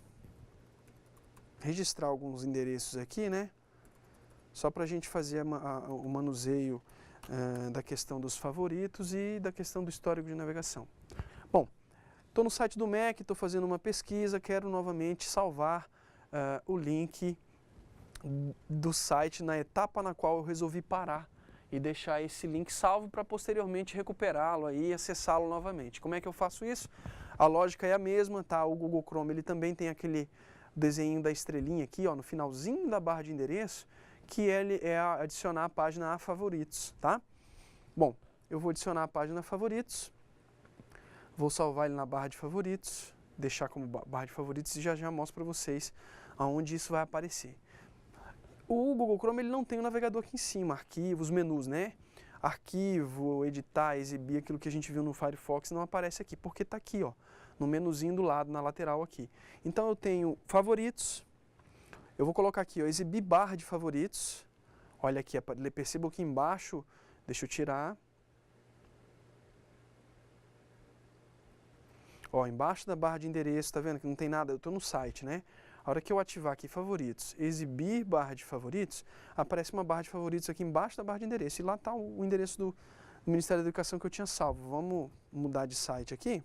Registrar alguns endereços aqui, né? Só para a gente fazer o manuseio da questão dos favoritos e da questão do histórico de navegação. Bom, estou no site do MEC, estou fazendo uma pesquisa, quero novamente salvar o link do site na etapa na qual eu resolvi parar e deixar esse link salvo para posteriormente recuperá-lo aí e acessá-lo novamente. Como é que eu faço isso? A lógica é a mesma, tá? O Google Chrome ele também tem aquele desenho da estrelinha aqui, ó, no finalzinho da barra de endereço, que é adicionar a página a favoritos, tá? Bom, eu vou adicionar a página a favoritos, vou salvar ele na barra de favoritos, deixar como barra de favoritos e já mostro para vocês aonde isso vai aparecer. O Google Chrome ele não tem o navegador aqui em cima, arquivos, menus, né? Arquivo, editar, exibir, aquilo que a gente viu no Firefox não aparece aqui, porque está aqui, ó, no menuzinho do lado, na lateral aqui. Então eu tenho favoritos, eu vou colocar aqui, ó, exibir barra de favoritos. Olha aqui, perceba aqui embaixo, deixa eu tirar. Ó, embaixo da barra de endereço, tá vendo que não tem nada, eu estou no site, né? A hora que eu ativar aqui favoritos, exibir barra de favoritos, aparece uma barra de favoritos aqui embaixo da barra de endereço. E lá está o endereço do Ministério da Educação que eu tinha salvo. Vamos mudar de site aqui.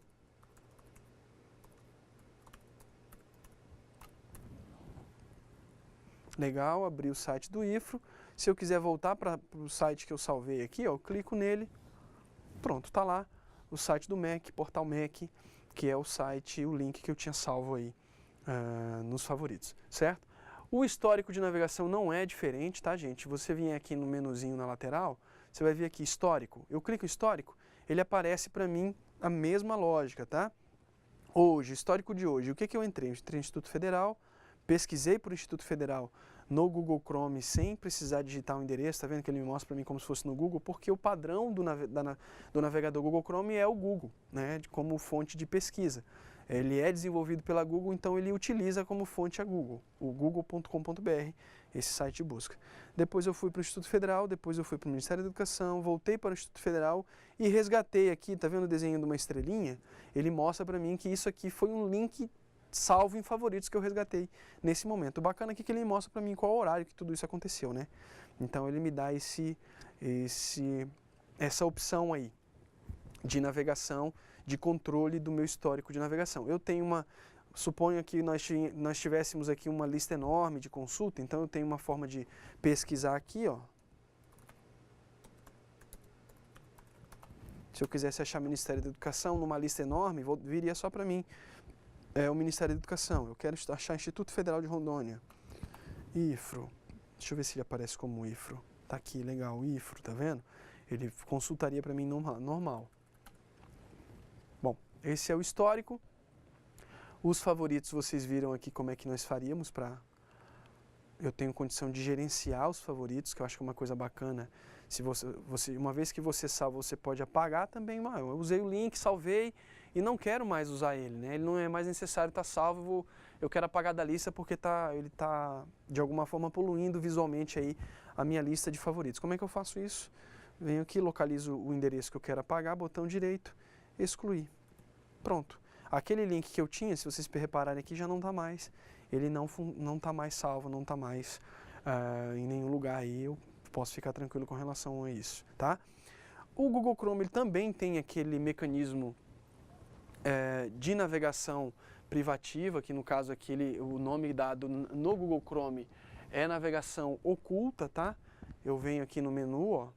Legal, abri o site do IFRO. Se eu quiser voltar para o site que eu salvei aqui, ó, eu clico nele. Pronto, está lá o site do MEC, Portal MEC, que é o site, o link que eu tinha salvo aí. Nos favoritos, certo? O histórico de navegação não é diferente, tá, gente? Você vier aqui no menuzinho na lateral, você vai ver aqui histórico. Eu clico em histórico, ele aparece para mim a mesma lógica, tá? Hoje, histórico de hoje, o que eu entrei? Eu entrei no Instituto Federal, pesquisei por Instituto Federal no Google Chrome sem precisar digitar o endereço, tá vendo que ele me mostra para mim como se fosse no Google, porque o padrão do navegador Google Chrome é o Google, né, como fonte de pesquisa. Ele é desenvolvido pela Google, então ele utiliza como fonte a Google, o google.com.br, esse site de busca. Depois eu fui para o Instituto Federal, depois eu fui para o Ministério da Educação, voltei para o Instituto Federal e resgatei aqui, tá vendo o desenho de uma estrelinha? Ele mostra para mim que isso aqui foi um link salvo em favoritos que eu resgatei nesse momento. O bacana aqui é que ele mostra para mim qual o horário que tudo isso aconteceu, né? Então ele me dá essa opção aí de navegação, de controle do meu histórico de navegação. Eu tenho suponho que nós tivéssemos aqui uma lista enorme de consulta, então eu tenho uma forma de pesquisar aqui, ó. Se eu quisesse achar Ministério da Educação numa lista enorme, viria só para mim. O Ministério da Educação, eu quero achar Instituto Federal de Rondônia, IFRO, deixa eu ver se ele aparece como IFRO, tá aqui, legal, IFRO, tá vendo? Ele consultaria para mim normal. Bom, esse é o histórico, os favoritos vocês viram aqui como é que nós faríamos para... Eu tenho condição de gerenciar os favoritos, que eu acho que é uma coisa bacana. Se uma vez que você salva, você pode apagar também. Eu usei o link, salvei e não quero mais usar ele, né? Ele não é mais necessário estar salvo, eu quero apagar da lista porque ele está, de alguma forma, poluindo visualmente aí a minha lista de favoritos. Como é que eu faço isso? Venho aqui, localizo o endereço que eu quero apagar, botão direito, excluir. Pronto. Aquele link que eu tinha, se vocês repararem aqui, já não está mais. Ele não está mais salvo, não está mais em nenhum lugar aí, eu posso ficar tranquilo com relação a isso, tá? O Google Chrome ele também tem aquele mecanismo de navegação privativa, que no caso aqui o nome dado no Google Chrome é navegação oculta, tá? Eu venho aqui no menu, ó,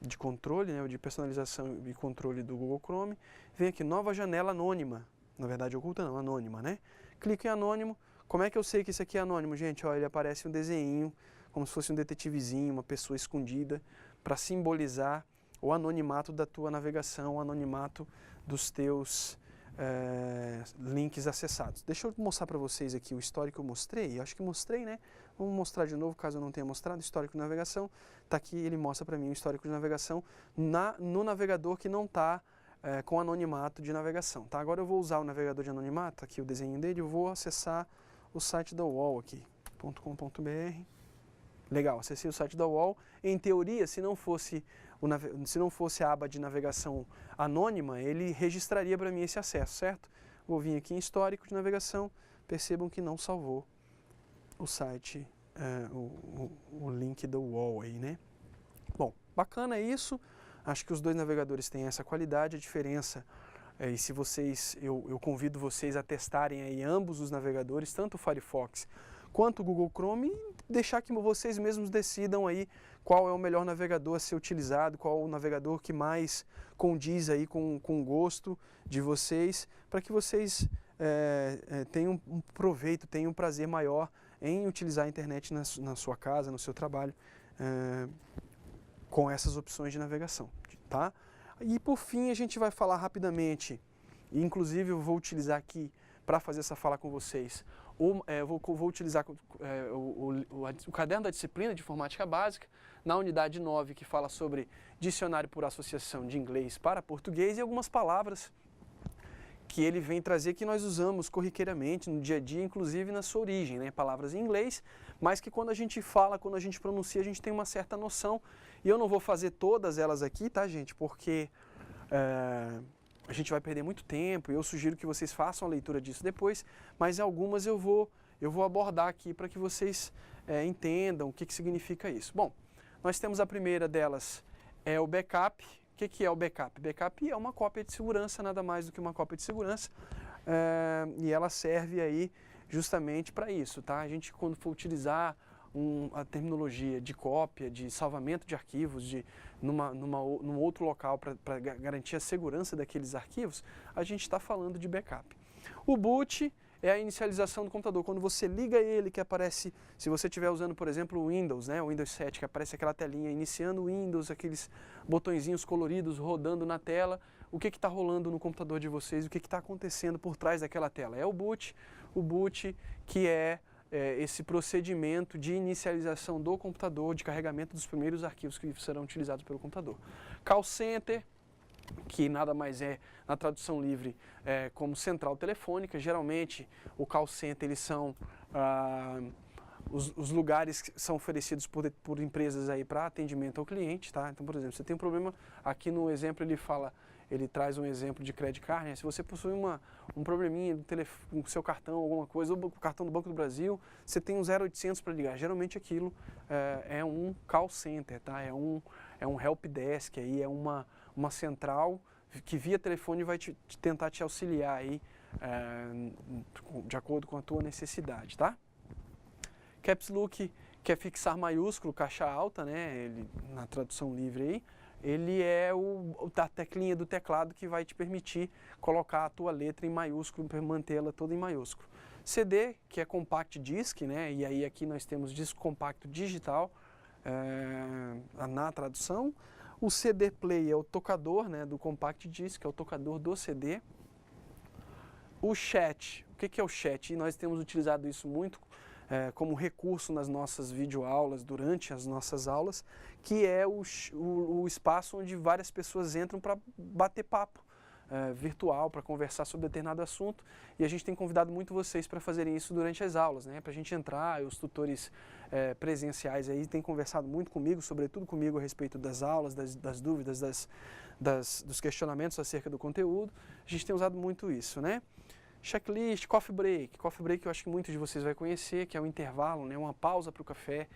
de controle, né, de personalização e controle do Google Chrome, venho aqui, nova janela anônima, na verdade oculta não, anônima, né? Clico em anônimo. Como é que eu sei que isso aqui é anônimo, gente? Olha, ele aparece um desenho, como se fosse um detetivezinho, uma pessoa escondida, para simbolizar o anonimato da tua navegação, o anonimato dos teus links acessados. Deixa eu mostrar para vocês aqui o histórico que eu mostrei. Eu acho que mostrei, né? Vamos mostrar de novo, caso eu não tenha mostrado. Histórico de navegação. Está aqui, ele mostra para mim o histórico de navegação no navegador que não está com anonimato de navegação, tá? Agora eu vou usar o navegador de anonimato, aqui o desenho dele, eu vou acessar o site da UOL aqui, .com.br. Legal, acessei o site da UOL. Em teoria, se não fosse a aba de navegação anônima, ele registraria para mim esse acesso, certo? Vou vir aqui em histórico de navegação, percebam que não salvou o site, o link da UOL aí, né? Bom, bacana isso. Acho que os dois navegadores têm essa qualidade, a diferença, e se eu convido vocês a testarem aí ambos os navegadores, tanto o Firefox quanto o Google Chrome, e deixar que vocês mesmos decidam aí qual é o melhor navegador a ser utilizado, qual o navegador que mais condiz aí com o gosto de vocês, para que vocês tenham um proveito, tenham um prazer maior em utilizar a internet na sua casa, no seu trabalho, com essas opções de navegação, tá? E por fim a gente vai falar rapidamente, e inclusive eu vou utilizar aqui para fazer essa fala com vocês, vou utilizar o caderno da disciplina de informática básica, na unidade 9, que fala sobre dicionário por associação de inglês para português e algumas palavras que ele vem trazer que nós usamos corriqueiramente no dia a dia, inclusive na sua origem, né? Palavras em inglês, mas que quando a gente fala, quando a gente pronuncia, a gente tem uma certa noção. E eu não vou fazer todas elas aqui, tá, gente? Porque a gente vai perder muito tempo e eu sugiro que vocês façam a leitura disso depois, mas algumas eu vou abordar aqui para que vocês entendam o que significa isso. Bom, nós temos a primeira delas, é o backup. O que é o backup? Backup é uma cópia de segurança, nada mais do que uma cópia de segurança, e ela serve aí justamente para isso, tá? A gente, quando for utilizar a terminologia de cópia, de salvamento de arquivos, num outro local para garantir a segurança daqueles arquivos, a gente está falando de backup. O boot é a inicialização do computador. Quando você liga ele, que aparece, se você estiver usando, por exemplo, o Windows, né, o Windows 7, que aparece aquela telinha iniciando o Windows, aqueles botõezinhos coloridos rodando na tela, o que está rolando no computador de vocês, o que está acontecendo por trás daquela tela? É o boot que é esse procedimento de inicialização do computador, de carregamento dos primeiros arquivos que serão utilizados pelo computador. Call center, que nada mais é, na tradução livre, como central telefônica. Geralmente, o call center, eles são os lugares que são oferecidos por empresas aí para atendimento ao cliente, tá? Então, por exemplo, você tem um problema, aqui no exemplo ele traz um exemplo de credit card, né? Se você possui um probleminha com o seu cartão, alguma coisa, ou o cartão do Banco do Brasil, você tem um 0800 para ligar. Geralmente aquilo é um call center, tá? É um help desk, aí é uma central que via telefone vai tentar te auxiliar aí de acordo com a tua necessidade, tá? Caps Lock, que é fixar maiúsculo, caixa alta, né? Na tradução livre aí, ele é a teclinha do teclado que vai te permitir colocar a tua letra em maiúsculo para mantê-la toda em maiúsculo. CD, que é compact disc, né? E aí aqui nós temos disco compacto digital na tradução. O CD Play é o tocador, né, do compact disc, é o tocador do CD. O chat, o que é o chat? E nós temos utilizado isso muito como recurso nas nossas videoaulas, durante as nossas aulas, que é o espaço onde várias pessoas entram para bater papo virtual, para conversar sobre determinado assunto, e a gente tem convidado muito vocês para fazerem isso durante as aulas, né, para a gente entrar, os tutores presenciais aí têm conversado muito comigo, sobretudo comigo a respeito das aulas, das dúvidas, dos questionamentos acerca do conteúdo. A gente tem usado muito isso, né? Checklist, coffee break eu acho que muitos de vocês vão conhecer, que é um intervalo, né, uma pausa para o café,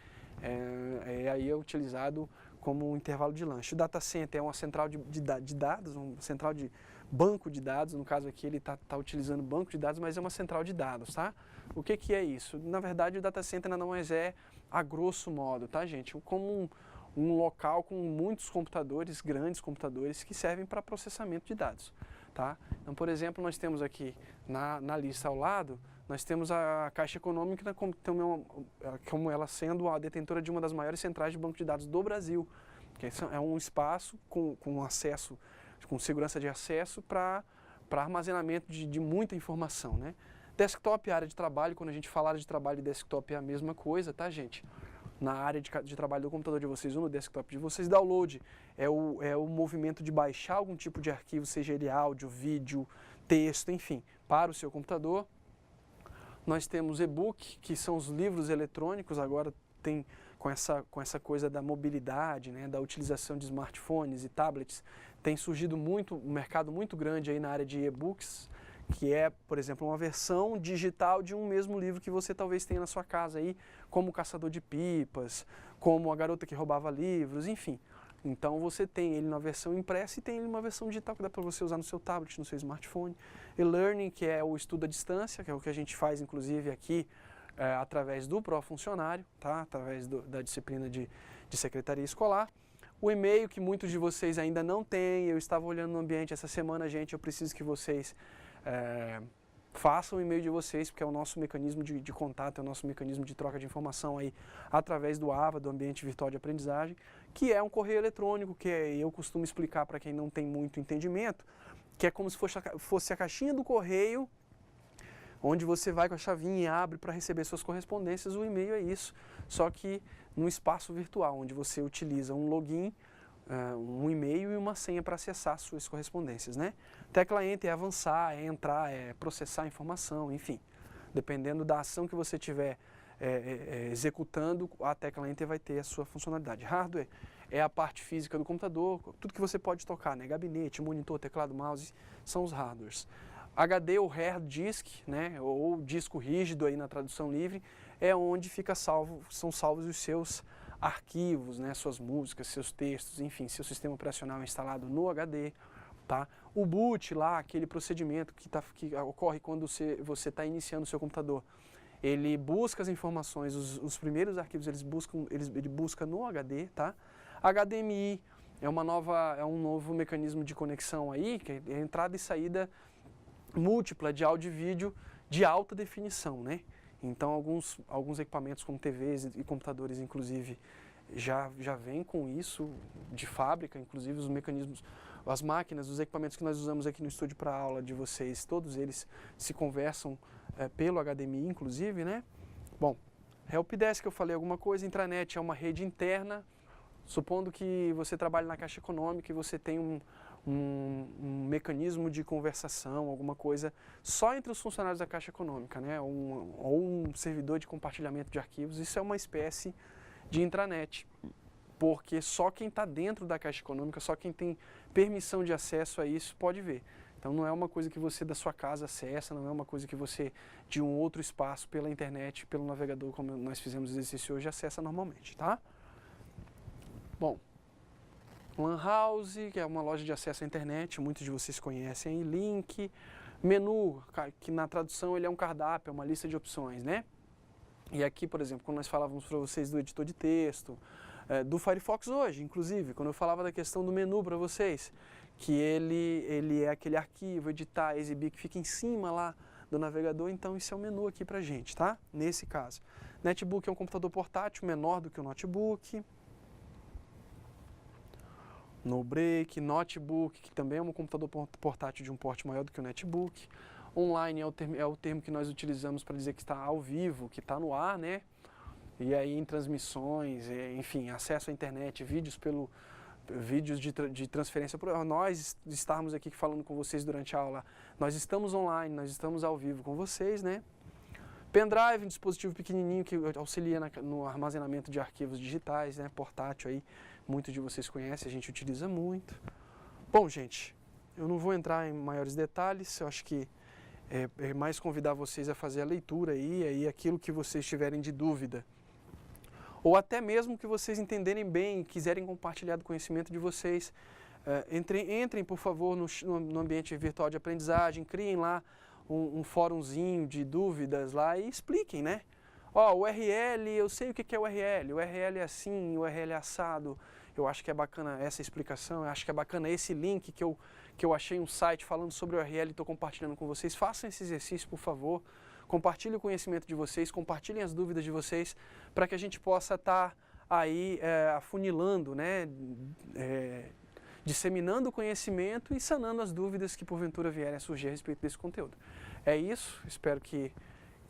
aí é utilizado como um intervalo de lanche. O data center é uma central de dados, uma central de banco de dados, no caso aqui ele está utilizando banco de dados, mas é uma central de dados, tá? O que é isso? Na verdade o data center nada mais é, a grosso modo, tá, gente? Como um local com muitos computadores, grandes computadores, que servem para processamento de dados. Tá? Então, por exemplo, nós temos aqui na lista ao lado, nós temos a Caixa Econômica como ela sendo a detentora de uma das maiores centrais de banco de dados do Brasil, que é um espaço com acesso, com segurança de acesso para armazenamento de muita informação, né? Desktop, área de trabalho, quando a gente fala área de trabalho e desktop é a mesma coisa, tá, gente? Na área de trabalho do computador de vocês ou no desktop de vocês, download é o movimento de baixar algum tipo de arquivo, seja ele áudio, vídeo, texto, enfim, para o seu computador. Nós temos e-book, que são os livros eletrônicos, agora tem com essa coisa da mobilidade, né, da utilização de smartphones e tablets, tem surgido um mercado muito grande aí na área de e-books, que é, por exemplo, uma versão digital de um mesmo livro que você talvez tenha na sua casa aí, como O Caçador de Pipas, como A Garota que Roubava Livros, enfim. Então você tem ele na versão impressa e tem ele numa versão digital que dá para você usar no seu tablet, no seu smartphone. E-learning, que é o estudo à distância, que é o que a gente faz inclusive aqui através do Profuncionário, tá? Através da disciplina de secretaria escolar. O e-mail, que muitos de vocês ainda não têm, eu estava olhando no ambiente essa semana, gente, eu preciso que vocês façam o e-mail de vocês, porque é o nosso mecanismo de contato, é o nosso mecanismo de troca de informação aí através do AVA, do Ambiente Virtual de Aprendizagem, que é um correio eletrônico, que eu costumo explicar para quem não tem muito entendimento, que é como se fosse a caixinha do correio, onde você vai com a chavinha e abre para receber suas correspondências. O e-mail é isso, só que num espaço virtual, onde você utiliza um login, um e-mail e uma senha para acessar suas correspondências, né? Tecla Enter é avançar, é entrar, é processar a informação, enfim. Dependendo da ação que você estiver executando, a tecla Enter vai ter a sua funcionalidade. Hardware é a parte física do computador, tudo que você pode tocar, né? Gabinete, monitor, teclado, mouse, são os hardwares. HD ou hard disk, né? Ou disco rígido aí na tradução livre, é onde são salvos os seus arquivos, né, suas músicas, seus textos, enfim, seu sistema operacional instalado no HD, tá? O boot lá, aquele procedimento que ocorre quando você está iniciando o seu computador, ele busca as informações, os primeiros arquivos ele busca no HD, tá? HDMI é um novo mecanismo de conexão aí, que é entrada e saída múltipla de áudio e vídeo de alta definição, né? Então, alguns equipamentos como TVs e computadores, inclusive, já vêm com isso de fábrica, inclusive os mecanismos, as máquinas, os equipamentos que nós usamos aqui no estúdio para aula de vocês, todos eles se conversam pelo HDMI, inclusive, né? Bom, Helpdesk, eu falei alguma coisa, intranet é uma rede interna, supondo que você trabalhe na Caixa Econômica e você tem um mecanismo de conversação, alguma coisa só entre os funcionários da Caixa Econômica, né? Ou um servidor de compartilhamento de arquivos, isso é uma espécie de intranet, porque só quem está dentro da Caixa Econômica, só quem tem permissão de acesso a isso pode ver. Então não é uma coisa que você da sua casa acessa, não é uma coisa que você de um outro espaço pela internet, pelo navegador, como nós fizemos exercício hoje, acessa normalmente, tá? Bom, Lan House, que é uma loja de acesso à internet, muitos de vocês conhecem. Link, menu, que na tradução ele é um cardápio, é uma lista de opções, né? E aqui, por exemplo, quando nós falávamos para vocês do editor de texto, do Firefox hoje, inclusive, quando eu falava da questão do menu para vocês, que ele é aquele arquivo, editar, exibir, que fica em cima lá do navegador, então isso é o menu aqui pra gente, tá? Nesse caso. Netbook é um computador portátil, menor do que o notebook. No break, notebook, que também é um computador portátil de um porte maior do que o netbook. Online é o termo que nós utilizamos para dizer que está ao vivo, que está no ar, né? E aí em transmissões, enfim, acesso à internet, vídeos de transferência. Nós estarmos aqui falando com vocês durante a aula, nós estamos online, nós estamos ao vivo com vocês, né? Pendrive, um dispositivo pequenininho que auxilia no armazenamento de arquivos digitais, né? Portátil aí. Muitos de vocês conhecem, a gente utiliza muito. Bom, gente, eu não vou entrar em maiores detalhes, eu acho que é mais convidar vocês a fazer a leitura aí aquilo que vocês tiverem de dúvida. Ou até mesmo que vocês entenderem bem, quiserem compartilhar do conhecimento de vocês, entrem, por favor, no ambiente virtual de aprendizagem, criem lá um fórumzinho de dúvidas lá e expliquem, né? Ó, o URL, eu sei o que é o URL é assim, o URL é assado. Eu acho que é bacana essa explicação, eu acho que é bacana esse link que eu achei um site falando sobre o URL e estou compartilhando com vocês. Façam esse exercício, por favor. Compartilhem o conhecimento de vocês, compartilhem as dúvidas de vocês, para que a gente possa estar aí afunilando, né? Disseminando o conhecimento e sanando as dúvidas que porventura vierem a surgir a respeito desse conteúdo. É isso, espero que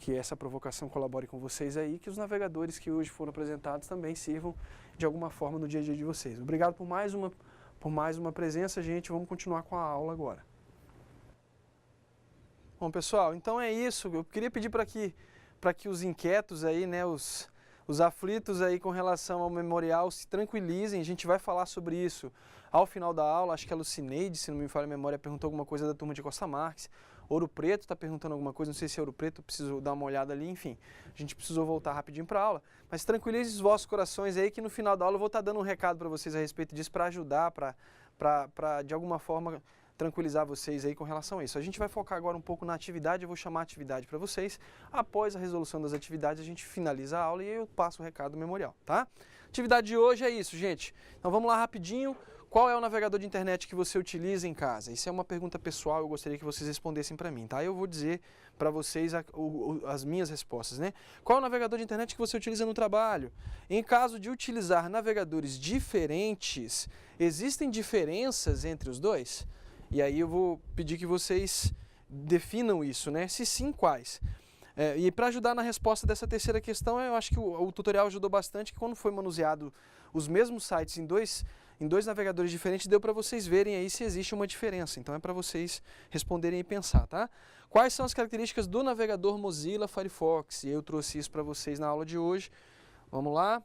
essa provocação colabore com vocês aí, que os navegadores que hoje foram apresentados também sirvam de alguma forma no dia a dia de vocês. Obrigado por mais uma presença, gente. Vamos continuar com a aula agora. Bom, pessoal, então é isso. Eu queria pedir para que os inquietos aí, né, os aflitos aí com relação ao memorial se tranquilizem. A gente vai falar sobre isso ao final da aula. Acho que a Lucineide, se não me falha a memória, perguntou alguma coisa da turma de Costa Marques. Ouro Preto está perguntando alguma coisa, não sei se é Ouro Preto, preciso dar uma olhada ali, enfim. A gente precisou voltar rapidinho para a aula, mas tranquilize os vossos corações aí que no final da aula eu vou estar dando um recado para vocês a respeito disso, para ajudar, para de alguma forma tranquilizar vocês aí com relação a isso. A gente vai focar agora um pouco na atividade, eu vou chamar a atividade para vocês. Após a resolução das atividades, a gente finaliza a aula e eu passo o recado do memorial, tá? Atividade de hoje é isso, gente. Então vamos lá rapidinho. Qual é o navegador de internet que você utiliza em casa? Isso é uma pergunta pessoal, eu gostaria que vocês respondessem para mim, tá? Eu vou dizer para vocês as minhas respostas, né? Qual é o navegador de internet que você utiliza no trabalho? Em caso de utilizar navegadores diferentes, existem diferenças entre os dois? E aí eu vou pedir que vocês definam isso, né? Se sim, quais? E para ajudar na resposta dessa terceira questão, eu acho que o tutorial ajudou bastante, que quando foi manuseado os mesmos sites em dois navegadores diferentes, deu para vocês verem aí se existe uma diferença. Então é para vocês responderem e pensar, tá? Quais são as características do navegador Mozilla Firefox? E eu trouxe isso para vocês na aula de hoje. Vamos lá.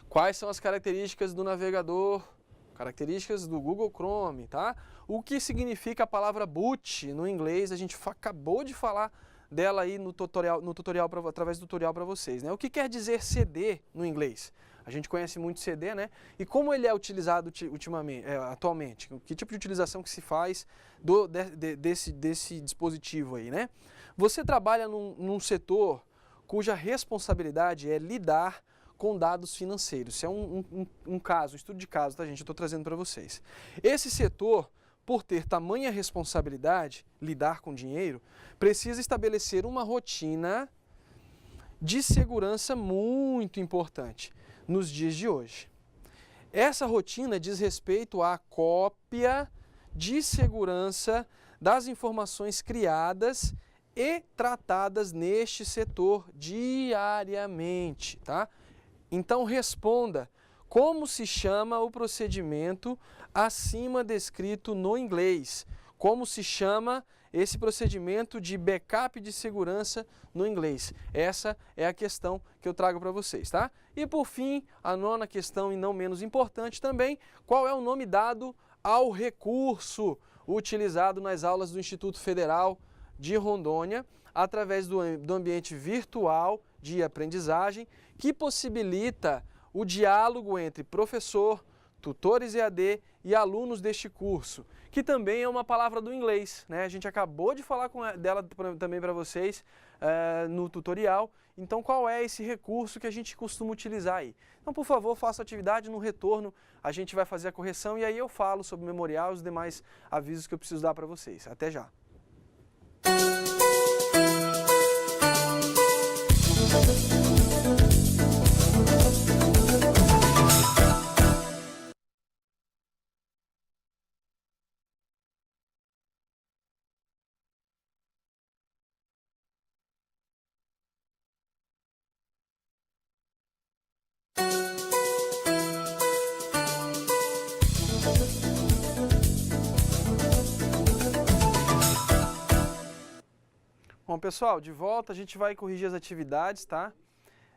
Quais são as características do navegador? Características do Google Chrome, tá? O que significa a palavra boot no inglês? A gente acabou de falar dela aí no tutorial através do tutorial para vocês, né? O que quer dizer CD no inglês? A gente conhece muito CD, né? E como ele é utilizado atualmente? Que tipo de utilização que se faz desse dispositivo aí, né? Você trabalha num setor cuja responsabilidade é lidar com dados financeiros. Isso é um caso, um estudo de caso, tá, gente? Eu estou trazendo para vocês. Esse setor, por ter tamanha responsabilidade, lidar com dinheiro, precisa estabelecer uma rotina de segurança muito importante nos dias de hoje. Essa rotina diz respeito à cópia de segurança das informações criadas e tratadas neste setor diariamente, tá? Então responda, como se chama o procedimento acima descrito no inglês? Como se chama esse procedimento de backup de segurança no inglês? Essa é a questão que eu trago para vocês, tá? E por fim, a nona questão, e não menos importante também, qual é o nome dado ao recurso utilizado nas aulas do Instituto Federal de Rondônia, através do ambiente virtual de aprendizagem, que possibilita o diálogo entre professor, tutores EAD e alunos deste curso, que também é uma palavra do inglês, né? A gente acabou de falar dela também para vocês no tutorial. Então, qual é esse recurso que a gente costuma utilizar aí? Então, por favor, faça a atividade, no retorno a gente vai fazer a correção e aí eu falo sobre o memorial e os demais avisos que eu preciso dar para vocês. Até já! Bom, pessoal, de volta, a gente vai corrigir as atividades, tá?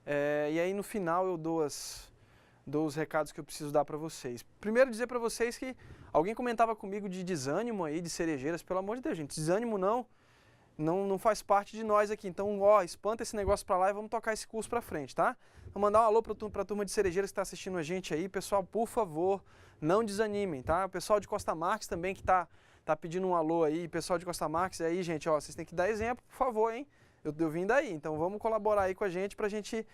E aí no final eu dou os recados que eu preciso dar para vocês. Primeiro dizer para vocês que alguém comentava comigo de desânimo aí, de cerejeiras, pelo amor de Deus, gente, desânimo não faz parte de nós aqui. Então, ó, espanta esse negócio para lá e vamos tocar esse curso para frente, tá? Vou mandar um alô para a turma de cerejeiras que está assistindo a gente aí. Pessoal, por favor, não desanimem, tá? O pessoal de Costa Marques também que tá pedindo um alô aí, pessoal de Costa Marques aí, gente, ó, vocês têm que dar exemplo, por favor, hein? Eu vim daí, então vamos colaborar aí com a gente pra gente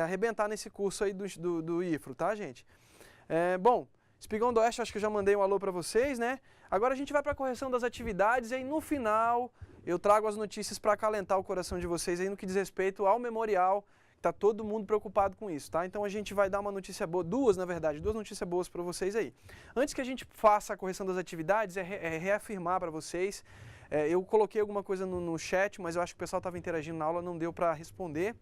arrebentar nesse curso aí do IFRO, tá, gente? Bom, Espigão do Oeste, acho que eu já mandei um alô pra vocês, né? Agora a gente vai pra correção das atividades e aí no final eu trago as notícias para acalentar o coração de vocês aí no que diz respeito ao memorial. Tá todo mundo preocupado com isso, tá? Então a gente vai dar uma notícia boa, duas notícias boas para vocês aí. Antes que a gente faça a correção das atividades, é reafirmar para vocês, eu coloquei alguma coisa no chat, mas eu acho que o pessoal estava interagindo na aula, não deu para responder.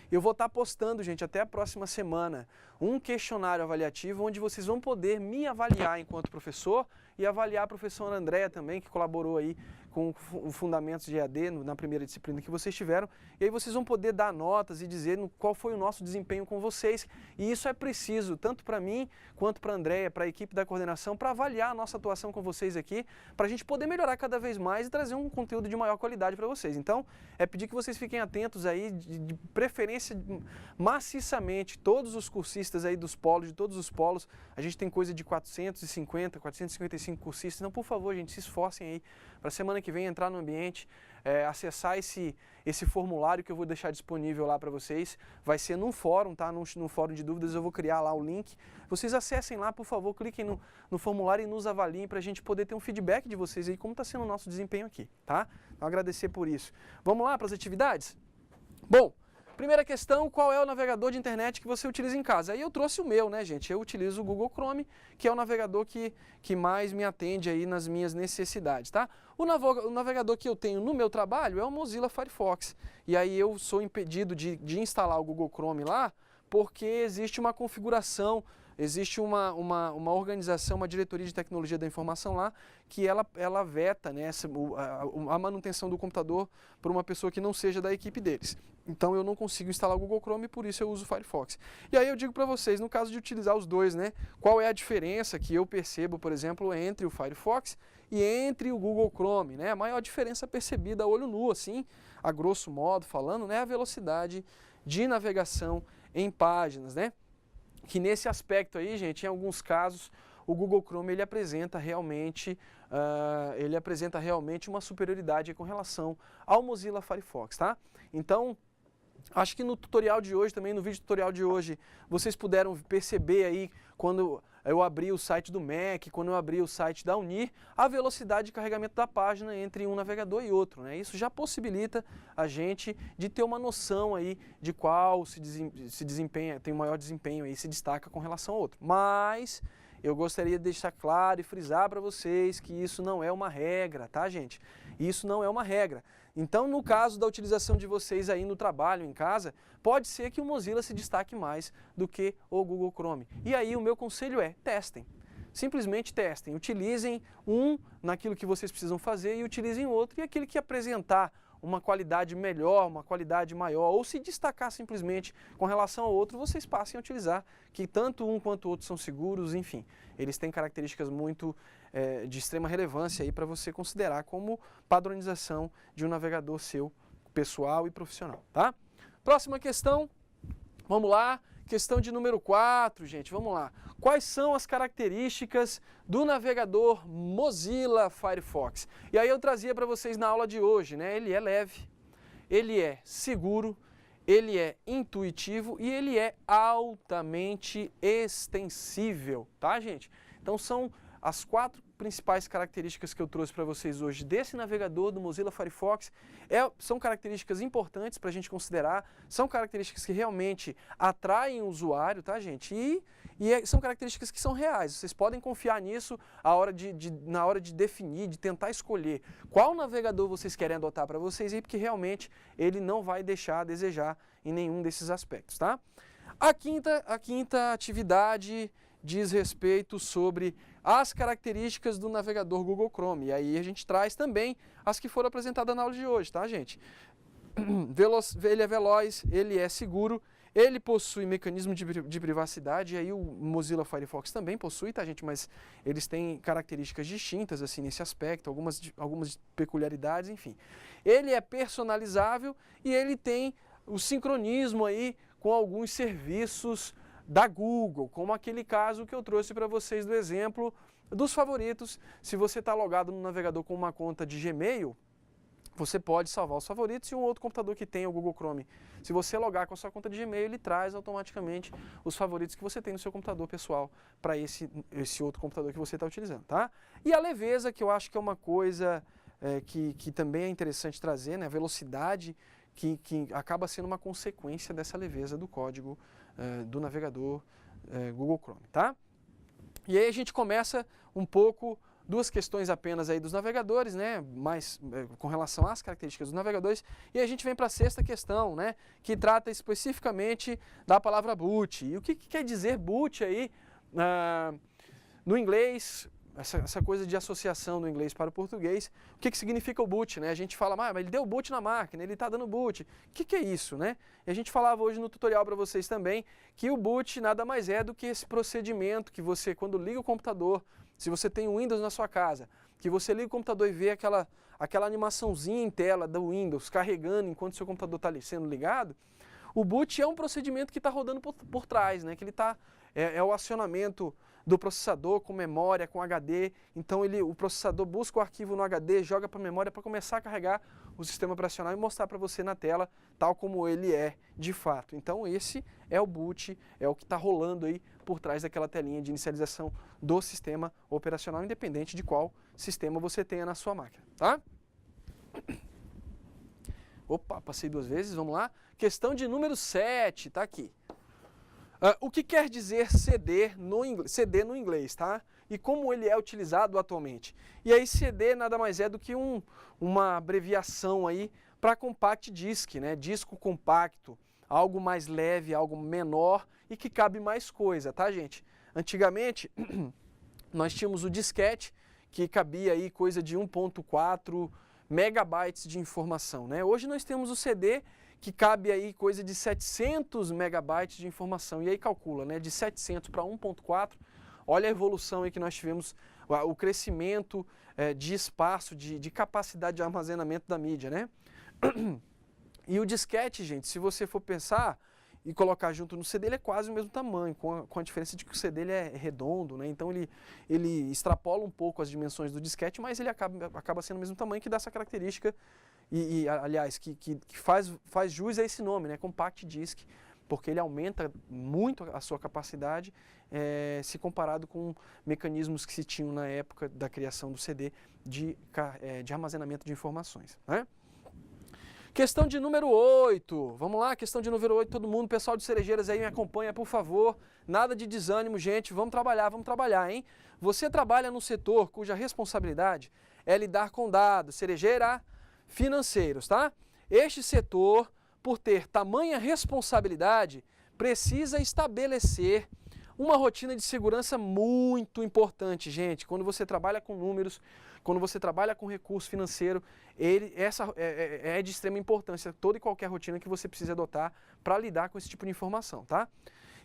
Eu vou estar postando, gente, até a próxima semana, um questionário avaliativo onde vocês vão poder me avaliar enquanto professor e avaliar a professora Andréa também, que colaborou aí com o Fundamentos de EAD na primeira disciplina que vocês tiveram. E aí vocês vão poder dar notas e dizer qual foi o nosso desempenho com vocês. E isso é preciso, tanto para mim, quanto para a Andréa, para a equipe da coordenação, para avaliar a nossa atuação com vocês aqui, para a gente poder melhorar cada vez mais e trazer um conteúdo de maior qualidade para vocês. Então, é pedir que vocês fiquem atentos aí, de preferência, maciçamente, todos os cursistas aí dos polos, de todos os polos. A gente tem coisa de 450, 455 cursistas. Então, por favor, gente, se esforcem aí para a semana que vem entrar no ambiente, acessar esse formulário que eu vou deixar disponível lá para vocês. Vai ser num fórum, tá? Num fórum de dúvidas eu vou criar lá o link. Vocês acessem lá, por favor, cliquem no formulário e nos avaliem para a gente poder ter um feedback de vocês aí, como está sendo o nosso desempenho aqui, tá? Então, agradecer por isso. Vamos lá para as atividades? Bom, primeira questão, qual é o navegador de internet que você utiliza em casa? Aí eu trouxe o meu, né, gente? Eu utilizo o Google Chrome, que é o navegador que mais me atende aí nas minhas necessidades, tá? O navegador que eu tenho no meu trabalho é o Mozilla Firefox. E aí eu sou impedido de instalar o Google Chrome lá, porque existe uma configuração, existe uma organização, uma diretoria de tecnologia da informação lá, que ela veta, né, a manutenção do computador por uma pessoa que não seja da equipe deles. Então eu não consigo instalar o Google Chrome e por isso eu uso o Firefox. E aí eu digo para vocês, no caso de utilizar os dois, né, qual é a diferença que eu percebo, por exemplo, entre o Firefox e entre o Google Chrome, né? A maior diferença percebida a olho nu, assim, a grosso modo falando, né, a velocidade de navegação em páginas, né? Que nesse aspecto aí, gente, em alguns casos, o Google Chrome ele apresenta realmente uma superioridade com relação ao Mozilla Firefox, tá? Então, acho que no tutorial de hoje, também no vídeo tutorial de hoje, vocês puderam perceber aí, quando eu abri o site do Mac, quando eu abri o site da Unir, a velocidade de carregamento da página entre um navegador e outro, né? Isso já possibilita a gente de ter uma noção aí de qual se desempenha, tem um maior desempenho aí, se destaca com relação ao outro. Mas eu gostaria de deixar claro e frisar para vocês que isso não é uma regra, tá, gente? Isso não é uma regra. Então, no caso da utilização de vocês aí no trabalho, em casa, pode ser que o Mozilla se destaque mais do que o Google Chrome. E aí o meu conselho é, testem. Simplesmente testem. Utilizem um naquilo que vocês precisam fazer e utilizem o outro. E aquele que apresentar uma qualidade melhor, uma qualidade maior, ou se destacar simplesmente com relação ao outro, vocês passem a utilizar, que tanto um quanto o outro são seguros, enfim. Eles têm características muito de extrema relevância aí para você considerar como padronização de um navegador seu, pessoal e profissional, tá? Próxima questão, vamos lá, questão de número 4, gente, vamos lá. Quais são as características do navegador Mozilla Firefox? E aí eu trazia para vocês na aula de hoje, né? Ele é leve, ele é seguro, ele é intuitivo e ele é altamente extensível, tá, gente? Então são as 4 principais características que eu trouxe para vocês hoje desse navegador do Mozilla Firefox. São características importantes para a gente considerar, são características que realmente atraem o usuário, tá, gente? São características que são reais, vocês podem confiar nisso na hora de definir, de tentar escolher qual navegador vocês querem adotar para vocês, porque realmente ele não vai deixar a desejar em nenhum desses aspectos, tá? A quinta atividade diz respeito sobre as características do navegador Google Chrome. E aí a gente traz também as que foram apresentadas na aula de hoje, tá, gente? Ele é veloz, ele é seguro, ele possui mecanismo de privacidade, e aí o Mozilla Firefox também possui, tá, gente? Mas eles têm características distintas, assim, nesse aspecto, algumas peculiaridades, enfim. Ele é personalizável e ele tem o sincronismo aí com alguns serviços da Google, como aquele caso que eu trouxe para vocês do exemplo dos favoritos. Se você está logado no navegador com uma conta de Gmail, você pode salvar os favoritos e um outro computador que tem o Google Chrome. Se você logar com a sua conta de Gmail, ele traz automaticamente os favoritos que você tem no seu computador pessoal para esse outro computador que você está utilizando, tá? E a leveza, que eu acho que é uma coisa que também é interessante trazer, né? A velocidade que acaba sendo uma consequência dessa leveza do código do navegador Google Chrome, tá? E aí a gente começa um pouco, 2 questões apenas aí dos navegadores, né? Mais com relação às características dos navegadores, e a gente vem para a 6ª questão, né? Que trata especificamente da palavra boot. E o que quer dizer boot aí no inglês? Essa coisa de associação do inglês para o português, o que significa o boot, né? A gente fala, mas ele deu boot na máquina, ele está dando boot. O que é isso, né? E a gente falava hoje no tutorial para vocês também que o boot nada mais é do que esse procedimento que você, quando liga o computador, se você tem o Windows na sua casa, que você liga o computador e vê aquela animaçãozinha em tela do Windows carregando enquanto o seu computador está sendo ligado, o boot é um procedimento que está rodando por trás, né? Que ele é o acionamento do processador com memória, com HD. Então o processador busca o arquivo no HD, joga para a memória para começar a carregar o sistema operacional e mostrar para você na tela tal como ele é de fato. Então esse é o boot, é o que está rolando aí por trás daquela telinha de inicialização do sistema operacional, independente de qual sistema você tenha na sua máquina, tá? Opa, passei 2 vezes, vamos lá. Questão de número 7, tá aqui. O que quer dizer CD no inglês, tá? E como ele é utilizado atualmente. E aí CD nada mais é do que uma abreviação aí para compact disc, né? Disco compacto, algo mais leve, algo menor e que cabe mais coisa, tá, gente? Antigamente nós tínhamos o disquete que cabia aí coisa de 1.4 megabytes de informação, né? Hoje nós temos o CD que cabe aí coisa de 700 megabytes de informação. E aí calcula, né? De 700 para 1.4, olha a evolução aí que nós tivemos, o crescimento de espaço, de capacidade de armazenamento da mídia, né? E o disquete, gente, se você for pensar e colocar junto no CD, ele é quase o mesmo tamanho, com a diferença de que o CD ele é redondo, né? Então ele extrapola um pouco as dimensões do disquete, mas ele acaba sendo o mesmo tamanho, que dá essa característica aliás, que faz jus a esse nome, né, Compact Disc, porque ele aumenta muito a sua capacidade se comparado com mecanismos que se tinham na época da criação do CD de armazenamento de informações, né? Questão de número 8, vamos lá, questão de número 8, todo mundo, pessoal de Cerejeiras aí me acompanha, por favor, nada de desânimo, gente, vamos trabalhar, hein? Você trabalha num setor cuja responsabilidade é lidar com dados, Cerejeira, financeiros, tá? Este setor, por ter tamanha responsabilidade, precisa estabelecer uma rotina de segurança muito importante, gente. Quando você trabalha com números, quando você trabalha com recurso financeiro, essa é de extrema importância, toda e qualquer rotina que você precisa adotar para lidar com esse tipo de informação, tá?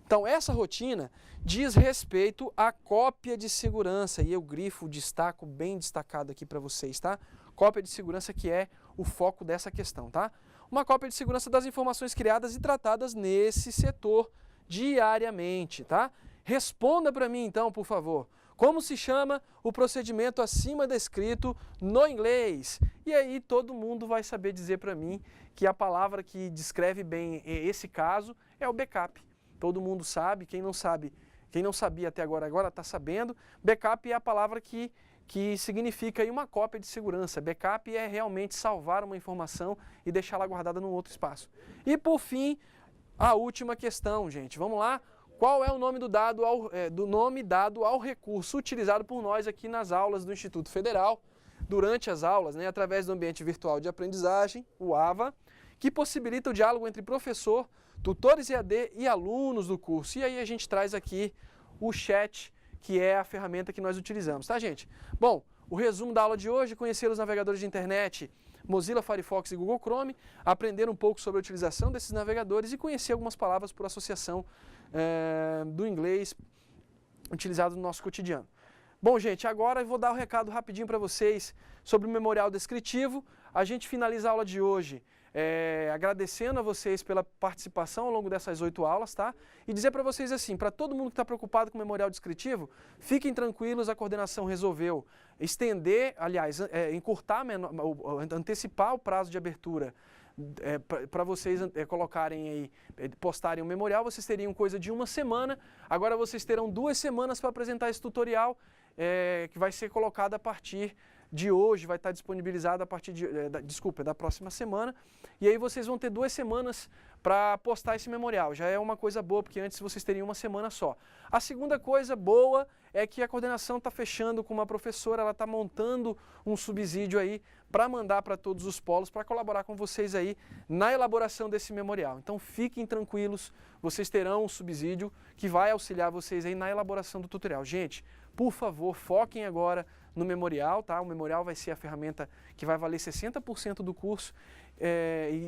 Então, essa rotina diz respeito à cópia de segurança, e eu grifo, destaco, bem destacado aqui para vocês, tá? Cópia de segurança, que é o foco dessa questão, tá? Uma cópia de segurança das informações criadas e tratadas nesse setor diariamente, tá? Responda para mim então, por favor. Como se chama o procedimento acima descrito no inglês? E aí todo mundo vai saber dizer para mim que a palavra que descreve bem esse caso é o backup. Todo mundo sabe, quem não sabia até agora está sabendo. Backup é a palavra que significa aí uma cópia de segurança. Backup é realmente salvar uma informação e deixá-la guardada num outro espaço. E por fim, a última questão, gente. Vamos lá? Qual é o nome dado ao recurso utilizado por nós aqui nas aulas do Instituto Federal, durante as aulas, né, através do ambiente virtual de aprendizagem, o AVA, que possibilita o diálogo entre professor, tutores EAD e alunos do curso. E aí a gente traz aqui o chat, que é a ferramenta que nós utilizamos, tá, gente? Bom, o resumo da aula de hoje: conhecer os navegadores de internet Mozilla, Firefox e Google Chrome, aprender um pouco sobre a utilização desses navegadores e conhecer algumas palavras por associação do inglês utilizado no nosso cotidiano. Bom, gente, agora eu vou dar um recado rapidinho para vocês sobre o memorial descritivo. A gente finaliza a aula de hoje agradecendo a vocês pela participação ao longo dessas 8 aulas, tá? E dizer para vocês assim, para todo mundo que está preocupado com o memorial descritivo, fiquem tranquilos, a coordenação resolveu estender, aliás, encurtar, antecipar o prazo de abertura para vocês colocarem aí, postarem o memorial. Vocês teriam coisa de 1 semana, agora vocês terão 2 semanas para apresentar esse tutorial, que vai ser colocado a partir de hoje, vai estar disponibilizado a partir da próxima semana, e aí vocês vão ter 2 semanas para postar esse memorial. Já é uma coisa boa, porque antes vocês teriam 1 semana só. A segunda coisa boa é que a coordenação está fechando com uma professora, ela está montando um subsídio aí para mandar para todos os polos, para colaborar com vocês aí na elaboração desse memorial. Então fiquem tranquilos, vocês terão um subsídio que vai auxiliar vocês aí na elaboração do tutorial. Gente, por favor, foquem agora no memorial, tá? O memorial vai ser a ferramenta que vai valer 60% do curso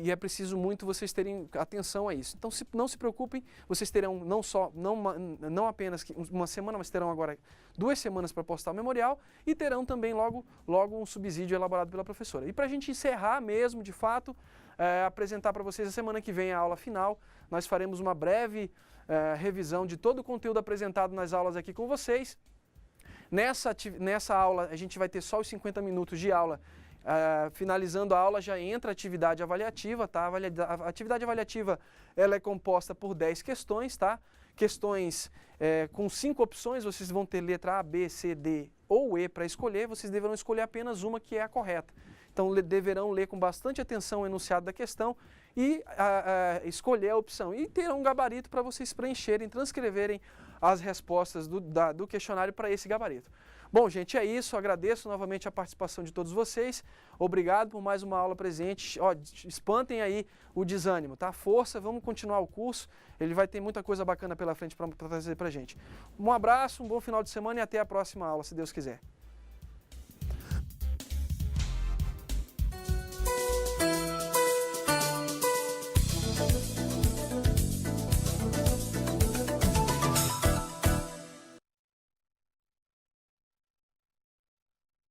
e é preciso muito vocês terem atenção a isso. Então, não se preocupem, vocês terão não apenas uma semana, mas terão agora 2 semanas para postar o memorial e terão também logo um subsídio elaborado pela professora. E para a gente encerrar mesmo, de fato, apresentar para vocês a semana que vem a aula final, nós faremos uma breve revisão de todo o conteúdo apresentado nas aulas aqui com vocês. Nessa aula, a gente vai ter só os 50 minutos de aula. Finalizando a aula, já entra a atividade avaliativa, tá? A atividade avaliativa, ela é composta por 10 questões, tá? Questões com 5 opções, vocês vão ter letra A, B, C, D ou E para escolher, vocês deverão escolher apenas uma que é a correta. Então, deverão ler com bastante atenção o enunciado da questão e escolher a opção. E terão um gabarito para vocês preencherem, transcreverem as respostas do questionário para esse gabarito. Bom, gente, é isso. Agradeço novamente a participação de todos vocês. Obrigado por mais uma aula presente. Ó, espantem aí o desânimo, tá? Força, vamos continuar o curso. Ele vai ter muita coisa bacana pela frente para trazer para a gente. Um abraço, um bom final de semana e até a próxima aula, se Deus quiser.